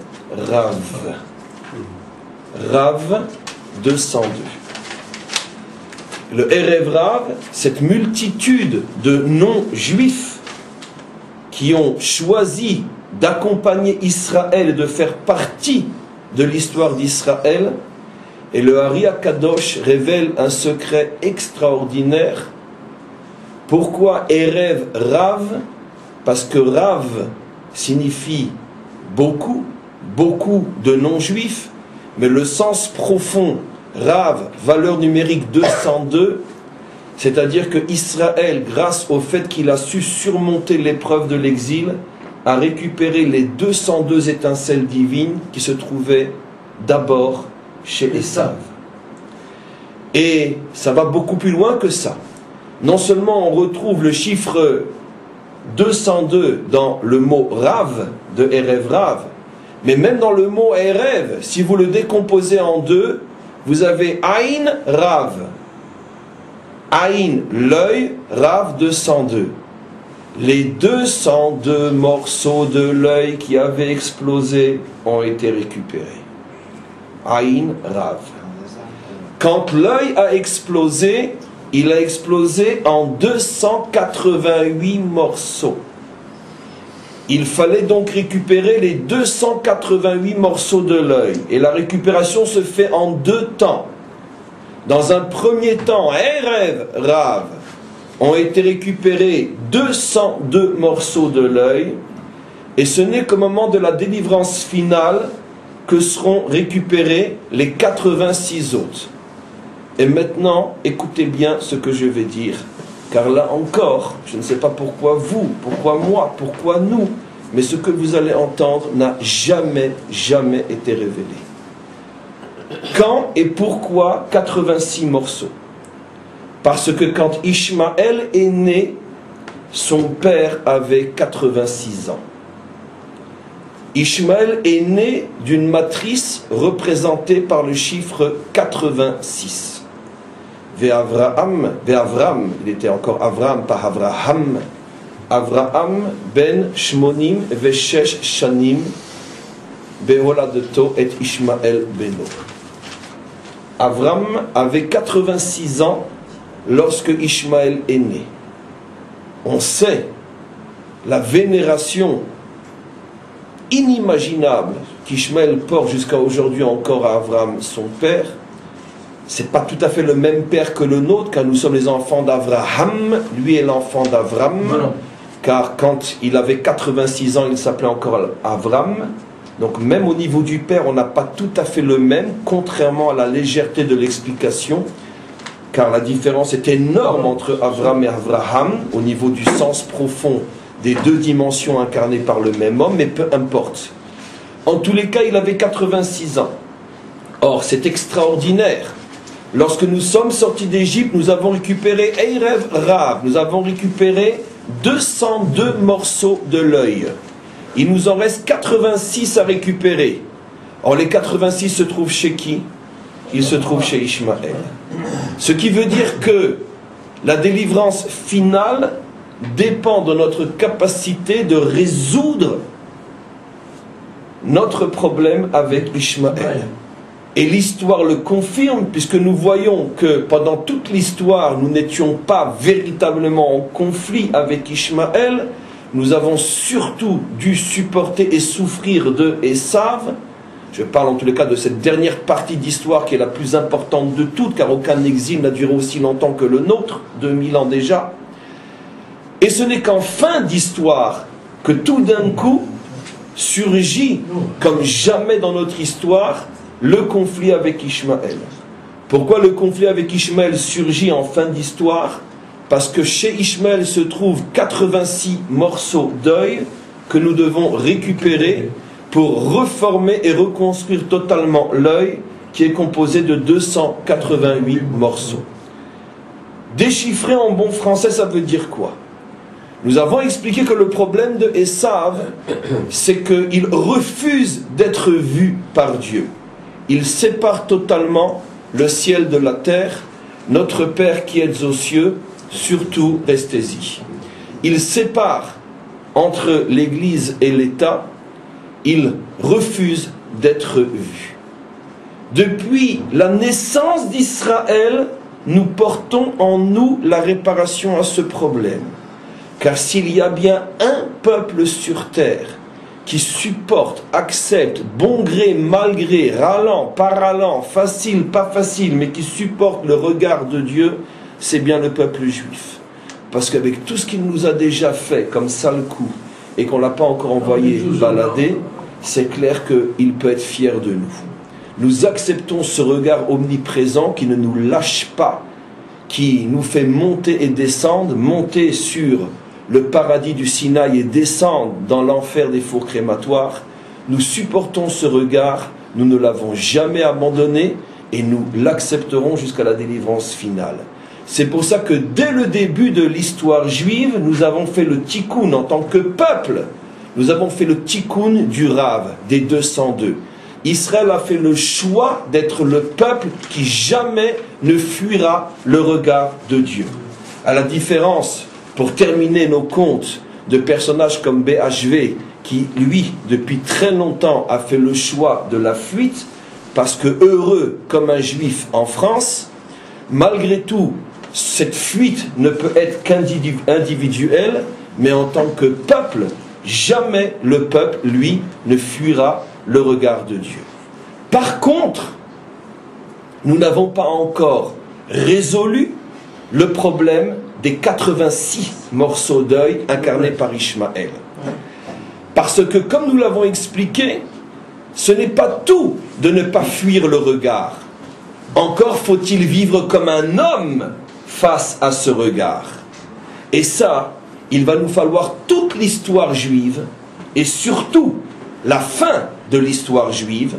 Rav. Rav 202. Le Erev Rav, cette multitude de non-juifs qui ont choisi d'accompagner Israël et de faire partie de l'histoire d'Israël. Et le Ari HaKadosh révèle un secret extraordinaire. Pourquoi Erev Rav? Parce que Rav signifie beaucoup, beaucoup de non-juifs, mais le sens profond, Rav, valeur numérique 202, c'est-à-dire que Israël, grâce au fait qu'il a su surmonter l'épreuve de l'exil, a récupéré les 202 étincelles divines qui se trouvaient d'abord chez Esav. Et ça va beaucoup plus loin que ça. Non seulement on retrouve le chiffre 202 dans le mot Rav de Erev Rav, mais même dans le mot Erev, si vous le décomposez en deux, vous avez Aïn Rav. Aïn, l'œil, Rav 202. Les 202 morceaux de l'œil qui avaient explosé ont été récupérés. Aïn Rav. Quand l'œil a explosé, il a explosé en 288 morceaux. Il fallait donc récupérer les 288 morceaux de l'œil. Et la récupération se fait en deux temps. Dans un premier temps, Erev Rav, ont été récupérés 202 morceaux de l'œil. Et ce n'est qu'au moment de la délivrance finale que seront récupérés les 86 autres. Et maintenant, écoutez bien ce que je vais dire. Car là encore, je ne sais pas pourquoi vous, pourquoi moi, pourquoi nous, mais ce que vous allez entendre n'a jamais été révélé. Quand et pourquoi 86 morceaux? Parce que quand Ishmaël est né, son père avait 86 ans. Ishmaël est né d'une matrice représentée par le chiffre 86. Ve'Avram, il était encore Avram, pas Avraham. Avraham ben Shmonim ve'Shesh Shanim be'holadeto et Ishmael beno. Avram avait 86 ans lorsque Ishmaël est né. On sait la vénération inimaginable qu'Ishmaël porte jusqu'à aujourd'hui encore à Avram, son père. C'est pas tout à fait le même père que le nôtre, car nous sommes les enfants d'Avraham, lui est l'enfant d'Avram, car quand il avait 86 ans, il s'appelait encore Avram. Donc même au niveau du père, on n'a pas tout à fait le même, contrairement à la légèreté de l'explication, car la différence est énorme entre Avram et Avraham, au niveau du sens profond des deux dimensions incarnées par le même homme, mais peu importe. En tous les cas, il avait 86 ans. Or, c'est extraordinaire. Lorsque nous sommes sortis d'Égypte, nous avons récupéré Eirev Rav, nous avons récupéré 202 morceaux de l'œil. Il nous en reste 86 à récupérer. Or, les 86 se trouvent chez qui? Ils se trouvent chez Ishmaël. Ce qui veut dire que la délivrance finale dépend de notre capacité de résoudre notre problème avec Ishmaël. Et l'histoire le confirme, puisque nous voyons que pendant toute l'histoire, nous n'étions pas véritablement en conflit avec Ishmaël. Nous avons surtout dû supporter et souffrir de Esav. Je parle en tous les cas de cette dernière partie d'histoire qui est la plus importante de toutes, car aucun exil n'a duré aussi longtemps que le nôtre, 2000 ans déjà. Et ce n'est qu'en fin d'histoire que tout d'un coup surgit, comme jamais dans notre histoire, le conflit avec Ishmaël. Pourquoi le conflit avec Ishmaël surgit en fin d'histoire? Parce que chez Ishmaël se trouvent 86 morceaux d'œil que nous devons récupérer pour reformer et reconstruire totalement l'œil qui est composé de 288 morceaux. Déchiffrer en bon français, ça veut dire quoi? Nous avons expliqué que le problème de Esav, c'est qu'il refuse d'être vu par Dieu. Il sépare totalement le ciel de la terre. Notre Père qui êtes aux cieux, surtout restez-y. Il sépare entre l'Église et l'État. Il refuse d'être vu. Depuis la naissance d'Israël, nous portons en nous la réparation à ce problème. Car s'il y a bien un peuple sur terre qui supporte, accepte, bon gré, mal gré, râlant, pas râlant, facile, pas facile, mais qui supporte le regard de Dieu, c'est bien le peuple juif. Parce qu'avec tout ce qu'il nous a déjà fait comme sale coup, et qu'on ne l'a pas encore envoyé balader, c'est clair qu'il peut être fier de nous. Nous acceptons ce regard omniprésent qui ne nous lâche pas, qui nous fait monter et descendre, monter sur le paradis du Sinaï et descendre dans l'enfer des fours crématoires. Nous supportons ce regard, nous ne l'avons jamais abandonné et nous l'accepterons jusqu'à la délivrance finale. C'est pour ça que dès le début de l'histoire juive, nous avons fait le tikkun en tant que peuple. Nous avons fait le tikkun du Rav, des 202. Israël a fait le choix d'être le peuple qui jamais ne fuira le regard de Dieu. À la différence, pour terminer nos comptes, de personnages comme BHV, qui, lui, depuis très longtemps, a fait le choix de la fuite, parce que heureux comme un juif en France, malgré tout, cette fuite ne peut être qu'individuelle, mais en tant que peuple, jamais le peuple, lui, ne fuira le regard de Dieu. Par contre, nous n'avons pas encore résolu le problème des 86 morceaux d'œil incarnés par Ishmaël. Parce que, comme nous l'avons expliqué, ce n'est pas tout de ne pas fuir le regard. Encore faut-il vivre comme un homme face à ce regard. Et ça, il va nous falloir toute l'histoire juive et surtout la fin de l'histoire juive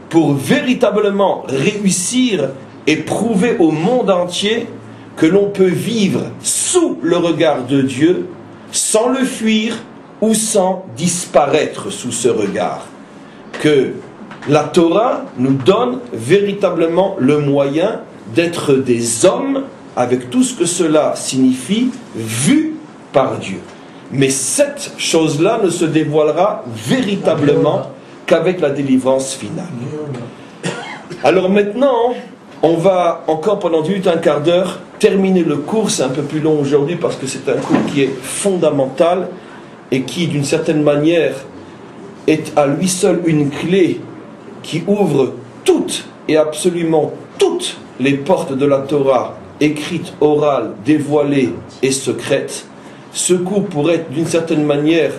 pour véritablement réussir et prouver au monde entier que l'on peut vivre sous le regard de Dieu sans le fuir ou sans disparaître sous ce regard. Que la Torah nous donne véritablement le moyen d'être des hommes avec tout ce que cela signifie, vus par Dieu. Mais cette chose-là ne se dévoilera véritablement qu'avec la délivrance finale. Alors maintenant, on va encore pendant 10 minutes, un quart d'heure, terminer le cours. C'est un peu plus long aujourd'hui parce que c'est un cours qui est fondamental et qui, d'une certaine manière, est à lui seul une clé qui ouvre toutes et absolument toutes les portes de la Torah, écrite, orale, dévoilée et secrète. Ce cours pourrait être d'une certaine manière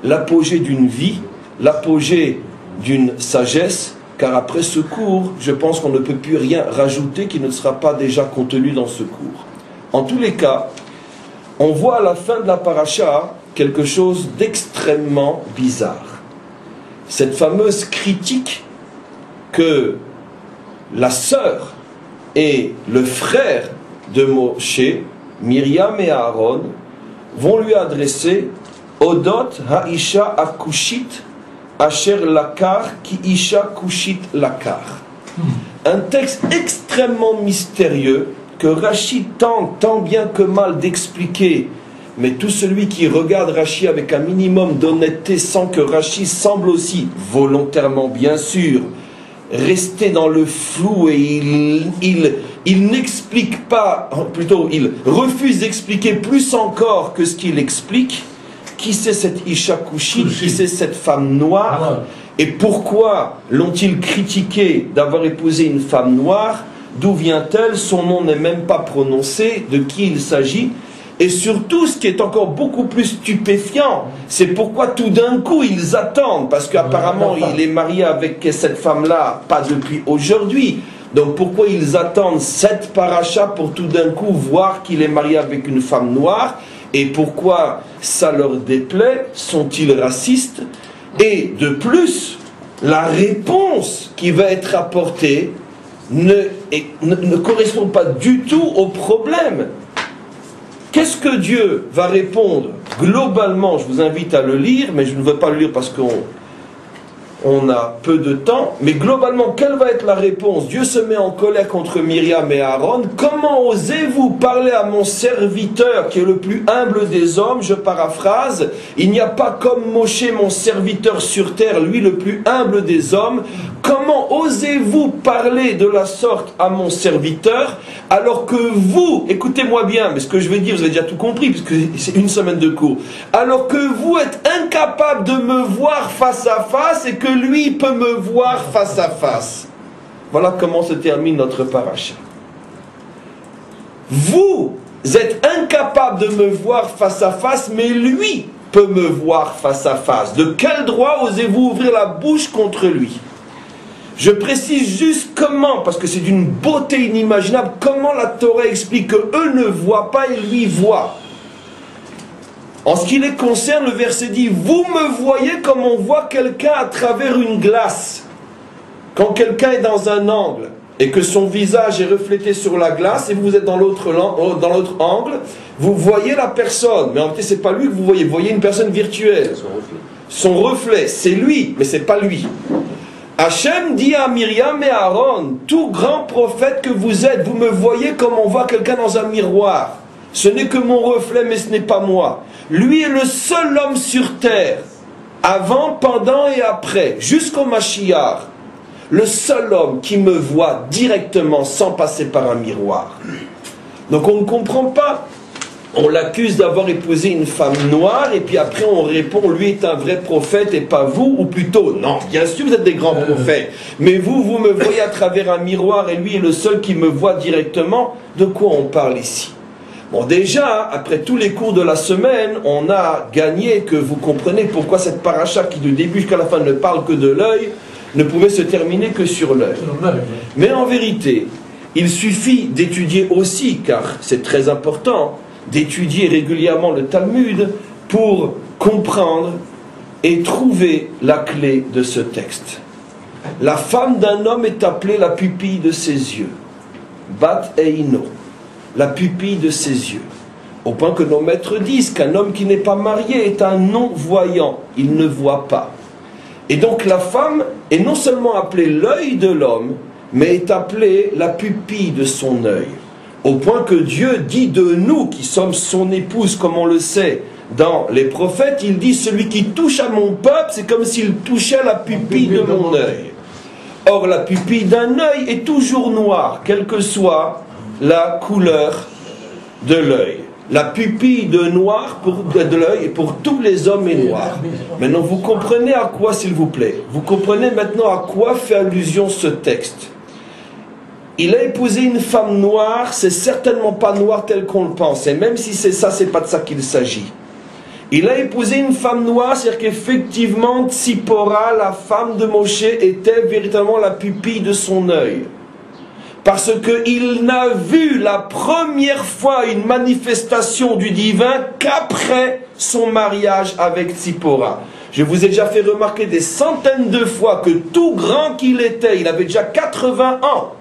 l'apogée d'une vie, l'apogée d'une sagesse, car après ce cours, je pense qu'on ne peut plus rien rajouter qui ne sera pas déjà contenu dans ce cours. En tous les cas, on voit à la fin de la paracha quelque chose d'extrêmement bizarre. Cette fameuse critique que la sœur et le frère de Moshe, Myriam et Aaron, vont lui adresser Odot Haisha Akushit Asher Lakar Ki Isha Kushit Lakar. Un texte extrêmement mystérieux que Rashi tente tant bien que mal d'expliquer, mais tout celui qui regarde Rashi avec un minimum d'honnêteté sent que Rashi semble aussi, volontairement bien sûr, rester dans le flou et il n'explique pas, plutôt il refuse d'expliquer plus encore que ce qu'il explique. Qui c'est cette Isha Kushit, qui c'est cette femme noire, et pourquoi l'ont-ils critiqué d'avoir épousé une femme noire? D'où vient-elle? Son nom n'est même pas prononcé, de qui il s'agit? Et surtout, ce qui est encore beaucoup plus stupéfiant, c'est pourquoi tout d'un coup ils attendent, parce qu'apparemment il est marié avec cette femme-là, pas depuis aujourd'hui. Donc pourquoi ils attendent cette paracha pour tout d'un coup voir qu'il est marié avec une femme noire? Et pourquoi ça leur déplaît? Sont-ils racistes? Et de plus, la réponse qui va être apportée ne correspond pas du tout au problème. Qu'est-ce que Dieu va répondre globalement? Je vous invite à le lire, mais je ne veux pas le lire parce qu'on a peu de temps. Mais globalement, quelle va être la réponse? Dieu se met en colère contre Myriam et Aaron. Comment osez-vous parler à mon serviteur qui est le plus humble des hommes? Je paraphrase. Il n'y a pas comme Moshe, mon serviteur sur terre, lui le plus humble des hommes. Comment osez-vous parler de la sorte à mon serviteur alors que vous, écoutez-moi bien, mais ce que je vais dire, vous avez déjà tout compris puisque c'est une semaine de cours, alors que vous êtes incapable de me voir face à face et que lui peut me voir face à face. Voilà comment se termine notre paracha. Vous êtes incapable de me voir face à face, mais lui peut me voir face à face. De quel droit osez-vous ouvrir la bouche contre lui? Je précise juste comment, parce que c'est d'une beauté inimaginable, comment la Torah explique qu'eux ne voient pas et lui voient. En ce qui les concerne, le verset dit « Vous me voyez comme on voit quelqu'un à travers une glace. » Quand quelqu'un est dans un angle et que son visage est reflété sur la glace et vous êtes dans l'autre angle, vous voyez la personne. Mais en réalité, ce n'est pas lui que vous voyez une personne virtuelle. Son reflet, c'est lui, mais ce n'est pas lui. Hachem dit à Myriam et Aaron, tout grand prophète que vous êtes, vous me voyez comme on voit quelqu'un dans un miroir. Ce n'est que mon reflet, mais ce n'est pas moi. Lui est le seul homme sur terre, avant, pendant et après, jusqu'au Mashiach. Le seul homme qui me voit directement sans passer par un miroir. Donc on ne comprend pas. On l'accuse d'avoir épousé une femme noire et puis après on répond lui est un vrai prophète et pas vous, ou plutôt non, bien sûr vous êtes des grands prophètes, mais vous me voyez à travers un miroir et lui est le seul qui me voit directement. De quoi on parle ici? Bon, déjà, après tous les cours de la semaine, on a gagné que vous comprenez pourquoi cette paracha qui du début jusqu'à la fin ne parle que de l'œil ne pouvait se terminer que sur l'œil. Mais en vérité, il suffit d'étudier aussi, car c'est très important, d'étudier régulièrement le Talmud pour comprendre et trouvez la clé de ce texte. La femme d'un homme est appelée la pupille de ses yeux. Bat Eino, la pupille de ses yeux. Au point que nos maîtres disent qu'un homme qui n'est pas marié est un non-voyant, il ne voit pas. Et donc la femme est non seulement appelée l'œil de l'homme, mais est appelée la pupille de son œil. Au point que Dieu dit de nous, qui sommes son épouse, comme on le sait dans les prophètes, il dit « Celui qui touche à mon peuple, c'est comme s'il touchait la pupille de mon œil. » Or, la pupille d'un œil est toujours noire, quelle que soit la couleur de l'œil. La pupille de l'œil pour tous les hommes est noire. Maintenant, vous comprenez à quoi, s'il vous plaît? Vous comprenez maintenant à quoi fait allusion ce texte? Il a épousé une femme noire, c'est certainement pas noir tel qu'on le pense. Et même si c'est ça, c'est pas de ça qu'il s'agit. Il a épousé une femme noire, c'est-à-dire qu'effectivement, Tzipora, la femme de Moshe, était véritablement la pupille de son œil. Parce qu'il n'a vu la première fois une manifestation du divin qu'après son mariage avec Tzipora. Je vous ai déjà fait remarquer des centaines de fois que tout grand qu'il était, il avait déjà 80 ans,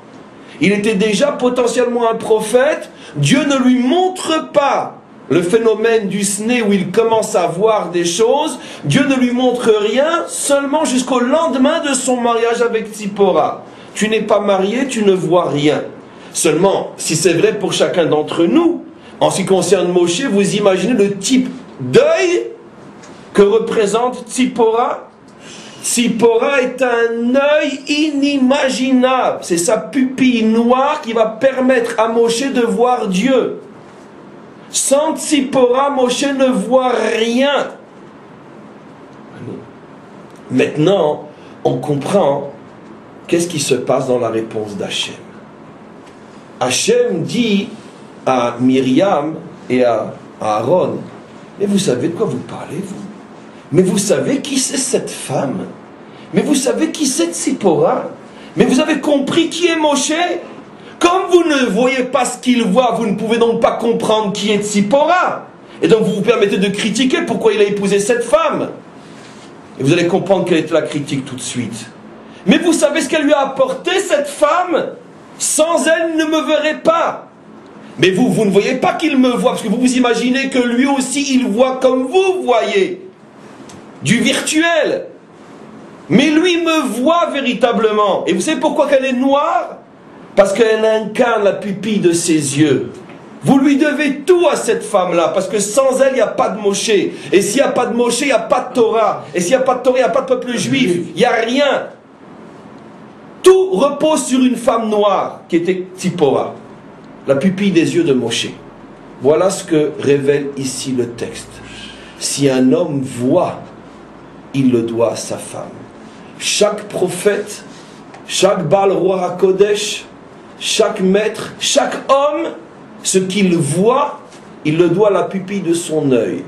il était déjà potentiellement un prophète, Dieu ne lui montre pas le phénomène du sné où il commence à voir des choses, Dieu ne lui montre rien, seulement jusqu'au lendemain de son mariage avec Tzipora. Tu n'es pas marié, tu ne vois rien. Seulement, si c'est vrai pour chacun d'entre nous, en ce qui concerne Moshe, vous imaginez le type d'œil que représente Tzipora? Tzipora est un œil inimaginable. C'est sa pupille noire qui va permettre à Moshe de voir Dieu. Sans Tzipora, Moshe ne voit rien. Maintenant, on comprend qu'est-ce qui se passe dans la réponse d'Hachem. Hachem dit à Myriam et à Aaron, mais vous savez de quoi vous parlez, vous? Mais vous savez qui c'est cette femme? Mais vous savez qui c'est Tzipora? Mais vous avez compris qui est Moshe? Comme vous ne voyez pas ce qu'il voit, vous ne pouvez donc pas comprendre qui est Tzipora. Et donc vous vous permettez de critiquer pourquoi il a épousé cette femme. Et vous allez comprendre quelle est la critique tout de suite. Mais vous savez ce qu'elle lui a apporté, cette femme? Sans elle, il ne me verrait pas. Mais vous ne voyez pas qu'il me voit, parce que vous vous imaginez que lui aussi, il voit comme vous voyez. Du virtuel. Mais lui me voit véritablement. Et vous savez pourquoi qu'elle est noire? Parce qu'elle incarne la pupille de ses yeux. Vous lui devez tout à cette femme-là, parce que sans elle, il n'y a pas de Moshe. Et s'il n'y a pas de Moshe, il n'y a pas de Torah. Et s'il n'y a pas de Torah, il n'y a pas de peuple juif. Il n'y a rien. Tout repose sur une femme noire, qui était Tzipora, la pupille des yeux de Moshe. Voilà ce que révèle ici le texte. Si un homme voit, il le doit à sa femme. Chaque prophète, chaque Baal Roi HaKodesh, chaque maître, chaque homme, ce qu'il voit, il le doit à la pupille de son œil,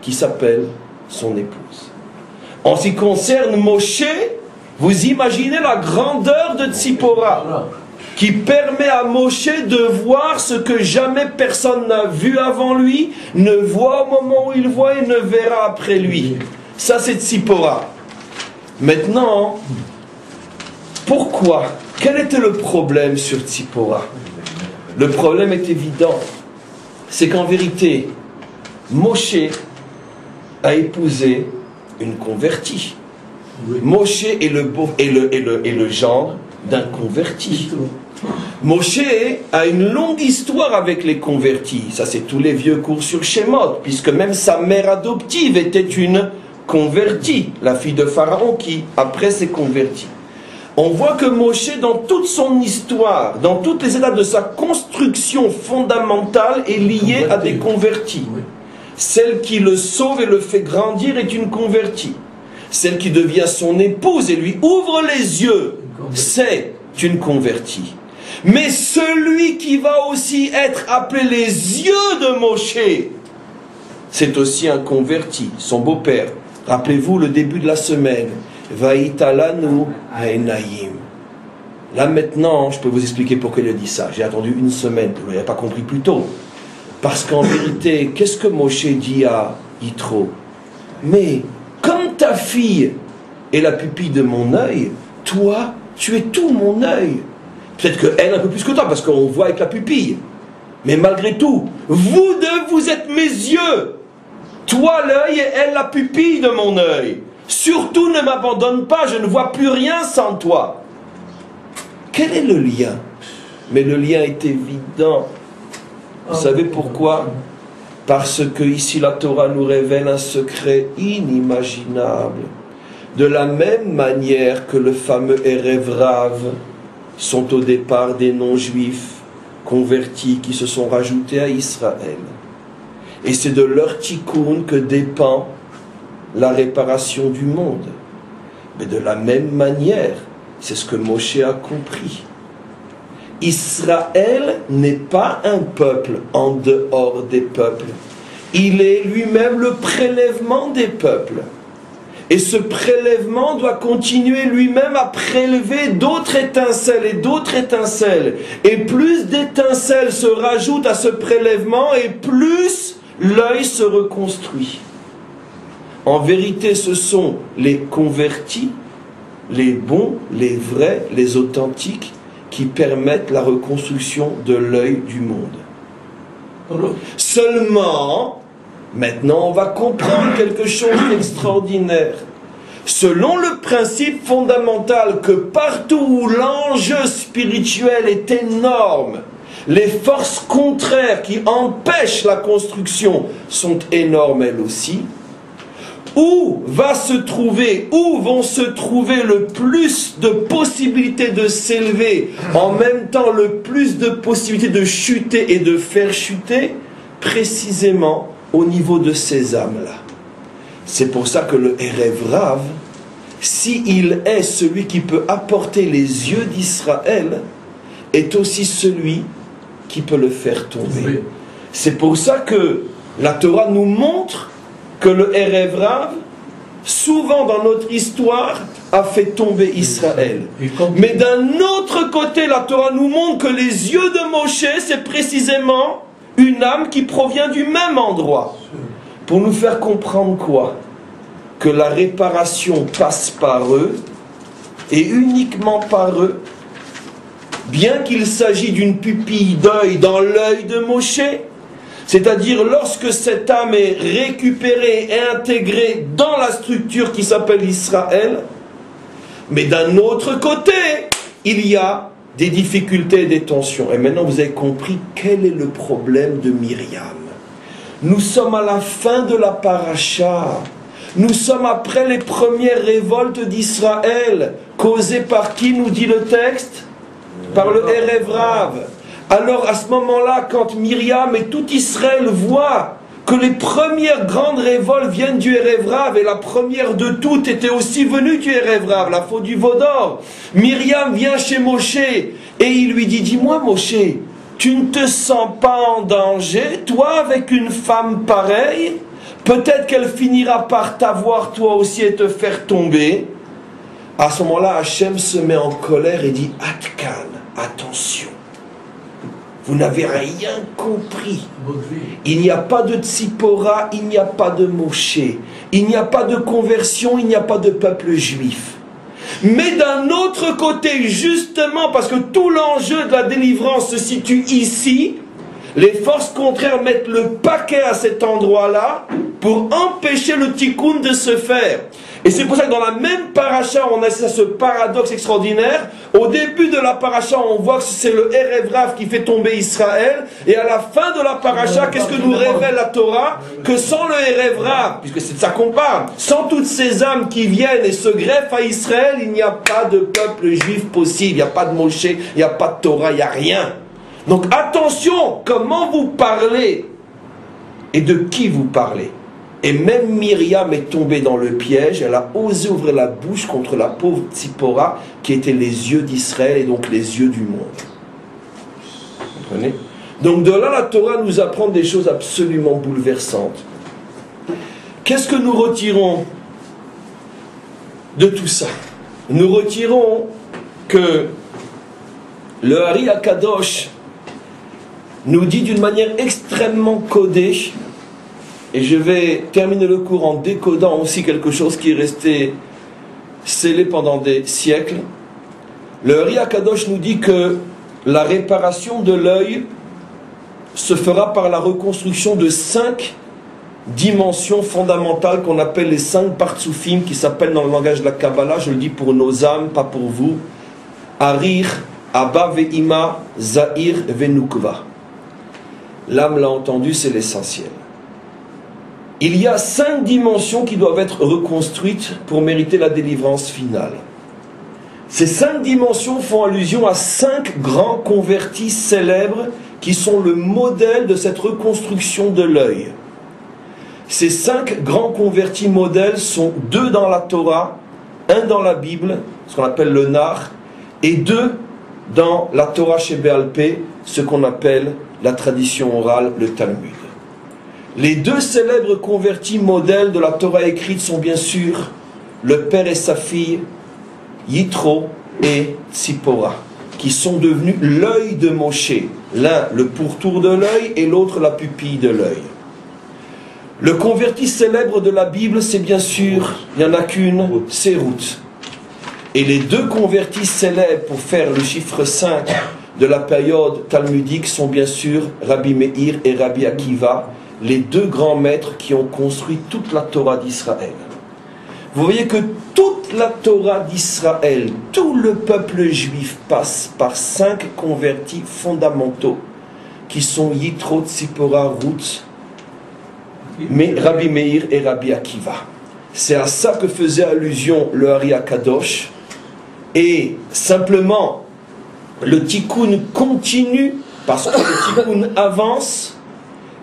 qui s'appelle son épouse. En ce qui concerne Moshe, vous imaginez la grandeur de Tzipora, qui permet à Moshe de voir ce que jamais personne n'a vu avant lui, ne voit au moment où il voit et ne verra après lui. Ça, c'est Tzipora. Maintenant, pourquoi? Quel était le problème sur Tzipora? Le problème est évident. C'est qu'en vérité, Moshe a épousé une convertie. Oui. Moshe est le gendre d'un converti. Moshe a une longue histoire avec les convertis. Ça, c'est tous les vieux cours sur Shemot, puisque même sa mère adoptive était une convertie, la fille de Pharaon qui, après, s'est convertie. On voit que Moshe, dans toute son histoire, dans toutes les étapes de sa construction fondamentale, est lié à des convertis. Celle qui le sauve et le fait grandir est une convertie. Celle qui devient son épouse et lui ouvre les yeux, c'est une convertie. Mais celui qui va aussi être appelé les yeux de Moshe, c'est aussi un converti, son beau-père. Rappelez-vous le début de la semaine. Vaïtalanu haenayim. Là maintenant, je peux vous expliquer pourquoi il a dit ça. J'ai attendu une semaine, vous n'avez pas compris plus tôt. Parce qu'en vérité, qu'est-ce que Moshe dit à Yitro? Mais comme ta fille est la pupille de mon œil, toi, tu es tout mon œil. Peut-être qu'elle un peu plus que toi, parce qu'on voit avec la pupille. Mais malgré tout, vous deux, vous êtes mes yeux. Toi l'œil et elle la pupille de mon œil. Surtout ne m'abandonne pas, je ne vois plus rien sans toi. Quel est le lien? Mais le lien est évident. Vous savez pourquoi? Parce que ici la Torah nous révèle un secret inimaginable. De la même manière que le fameux Erev Rav sont au départ des non-juifs convertis qui se sont rajoutés à Israël. Et c'est de leur tikkun que dépend la réparation du monde. Mais de la même manière, c'est ce que Moshe a compris. Israël n'est pas un peuple en dehors des peuples. Il est lui-même le prélèvement des peuples. Et ce prélèvement doit continuer lui-même à prélever d'autres étincelles et d'autres étincelles. Et plus d'étincelles se rajoutent à ce prélèvement et plus l'œil se reconstruit. En vérité, ce sont les convertis, les bons, les vrais, les authentiques qui permettent la reconstruction de l'œil du monde. Seulement, maintenant on va comprendre quelque chose d'extraordinaire. Selon le principe fondamental que partout où l'enjeu spirituel est énorme, les forces contraires qui empêchent la construction sont énormes elles aussi. Où vont se trouver le plus de possibilités de s'élever, en même temps le plus de possibilités de chuter et de faire chuter, précisément au niveau de ces âmes-là. C'est pour ça que le Erev Rav, s'il est celui qui peut apporter les yeux d'Israël, est aussi celui qui peut le faire tomber. C'est pour ça que la Torah nous montre que le Erev Rav, souvent dans notre histoire, a fait tomber Israël. Mais d'un autre côté, la Torah nous montre que les yeux de Moshe, c'est précisément une âme qui provient du même endroit. Pour nous faire comprendre quoi? Que la réparation passe par eux, et uniquement par eux, bien qu'il s'agisse d'une pupille d'œil dans l'œil de Moshe, c'est-à-dire lorsque cette âme est récupérée et intégrée dans la structure qui s'appelle Israël, mais d'un autre côté, il y a des difficultés et des tensions. Et maintenant vous avez compris quel est le problème de Myriam. Nous sommes à la fin de la paracha. Nous sommes après les premières révoltes d'Israël, causées par qui, nous dit le texte? Par le Erev Rav. Alors à ce moment-là, quand Myriam et tout Israël voient que les premières grandes révoltes viennent du Erev Rav, et la première de toutes était aussi venue du Erev Rav, la faute du veau d'or, Myriam vient chez Moshe et il lui dit: dis-moi Moshe, tu ne te sens pas en danger, toi avec une femme pareille? Peut-être qu'elle finira par t'avoir toi aussi et te faire tomber. À ce moment-là, Hachem se met en colère et dit: Atkan, attention. Vous n'avez rien compris. Il n'y a pas de Tzipora, il n'y a pas de Moshe. Il n'y a pas de conversion, il n'y a pas de peuple juif. Mais d'un autre côté, justement, parce que tout l'enjeu de la délivrance se situe ici, les forces contraires mettent le paquet à cet endroit-là pour empêcher le tikkun de se faire. Et c'est pour ça que dans la même paracha, on a ce paradoxe extraordinaire. Au début de la paracha, on voit que c'est le Erev Rav qui fait tomber Israël. Et à la fin de la paracha, qu'est-ce que nous révèle la Torah? Que sans le Erev Rav, puisque c'est de ça qu'on parle, sans toutes ces âmes qui viennent et se greffent à Israël, il n'y a pas de peuple juif possible. Il n'y a pas de Moshe, il n'y a pas de Torah, il n'y a rien. Donc attention, comment vous parlez et de qui vous parlez. Et même Myriam est tombée dans le piège, elle a osé ouvrir la bouche contre la pauvre Tzipora qui étaient les yeux d'Israël et donc les yeux du monde. Vous comprenez? Donc de là, la Torah nous apprend des choses absolument bouleversantes. Qu'est-ce que nous retirons de tout ça? Nous retirons que le Hari Akadosh nous dit d'une manière extrêmement codée, et je vais terminer le cours en décodant aussi quelque chose qui est resté scellé pendant des siècles. Le Ari HaKadosh nous dit que la réparation de l'œil se fera par la reconstruction de 5 dimensions fondamentales qu'on appelle les 5 partsoufim, qui s'appellent dans le langage de la Kabbalah, je le dis pour nos âmes, pas pour vous, Arir, Abba Ve'ima, Zahir Ve'nukva. L'âme l'a entendu, c'est l'essentiel. Il y a 5 dimensions qui doivent être reconstruites pour mériter la délivrance finale. Ces 5 dimensions font allusion à 5 grands convertis célèbres qui sont le modèle de cette reconstruction de l'œil. Ces 5 grands convertis modèles sont 2 dans la Torah, 1 dans la Bible, ce qu'on appelle le Nar, et 2 dans la Torah chez Béal Pé, ce qu'on appelle la tradition orale, le Talmud. Les 2 célèbres convertis modèles de la Torah écrite sont bien sûr le père et sa fille, Yitro et Tzipora, qui sont devenus l'œil de Moshe, l'un le pourtour de l'œil et l'autre la pupille de l'œil. Le converti célèbre de la Bible, c'est bien sûr, il n'y en a qu'une, c'est Ruth. Et les 2 convertis célèbres pour faire le chiffre 5 de la période talmudique sont bien sûr Rabbi Meir et Rabbi Akiva, les 2 grands maîtres qui ont construit toute la Torah d'Israël. Vous voyez que toute la Torah d'Israël, tout le peuple juif passe par 5 convertis fondamentaux qui sont Yitro, Tzipora, Ruth, mais Rabbi Meir et Rabbi Akiva. C'est à ça que faisait allusion le Ari HaKadosh. Et simplement, le tikkun continue parce que le tikkun avance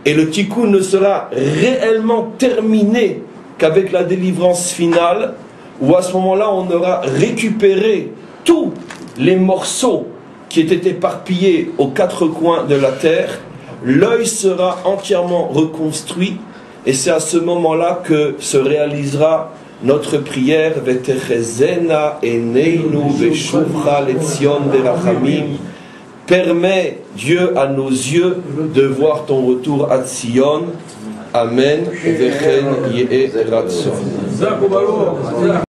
et le tikkun ne sera réellement terminé qu'avec la délivrance finale, où à ce moment-là on aura récupéré tous les morceaux qui étaient éparpillés aux 4 coins de la terre, l'œil sera entièrement reconstruit et c'est à ce moment-là que se réalisera notre prière Vetechezena eneinu veshuvcha letzion berachamim. Permets, Dieu, à nos yeux de voir ton retour à Tzion. Amen. Vechen yeh ratzon.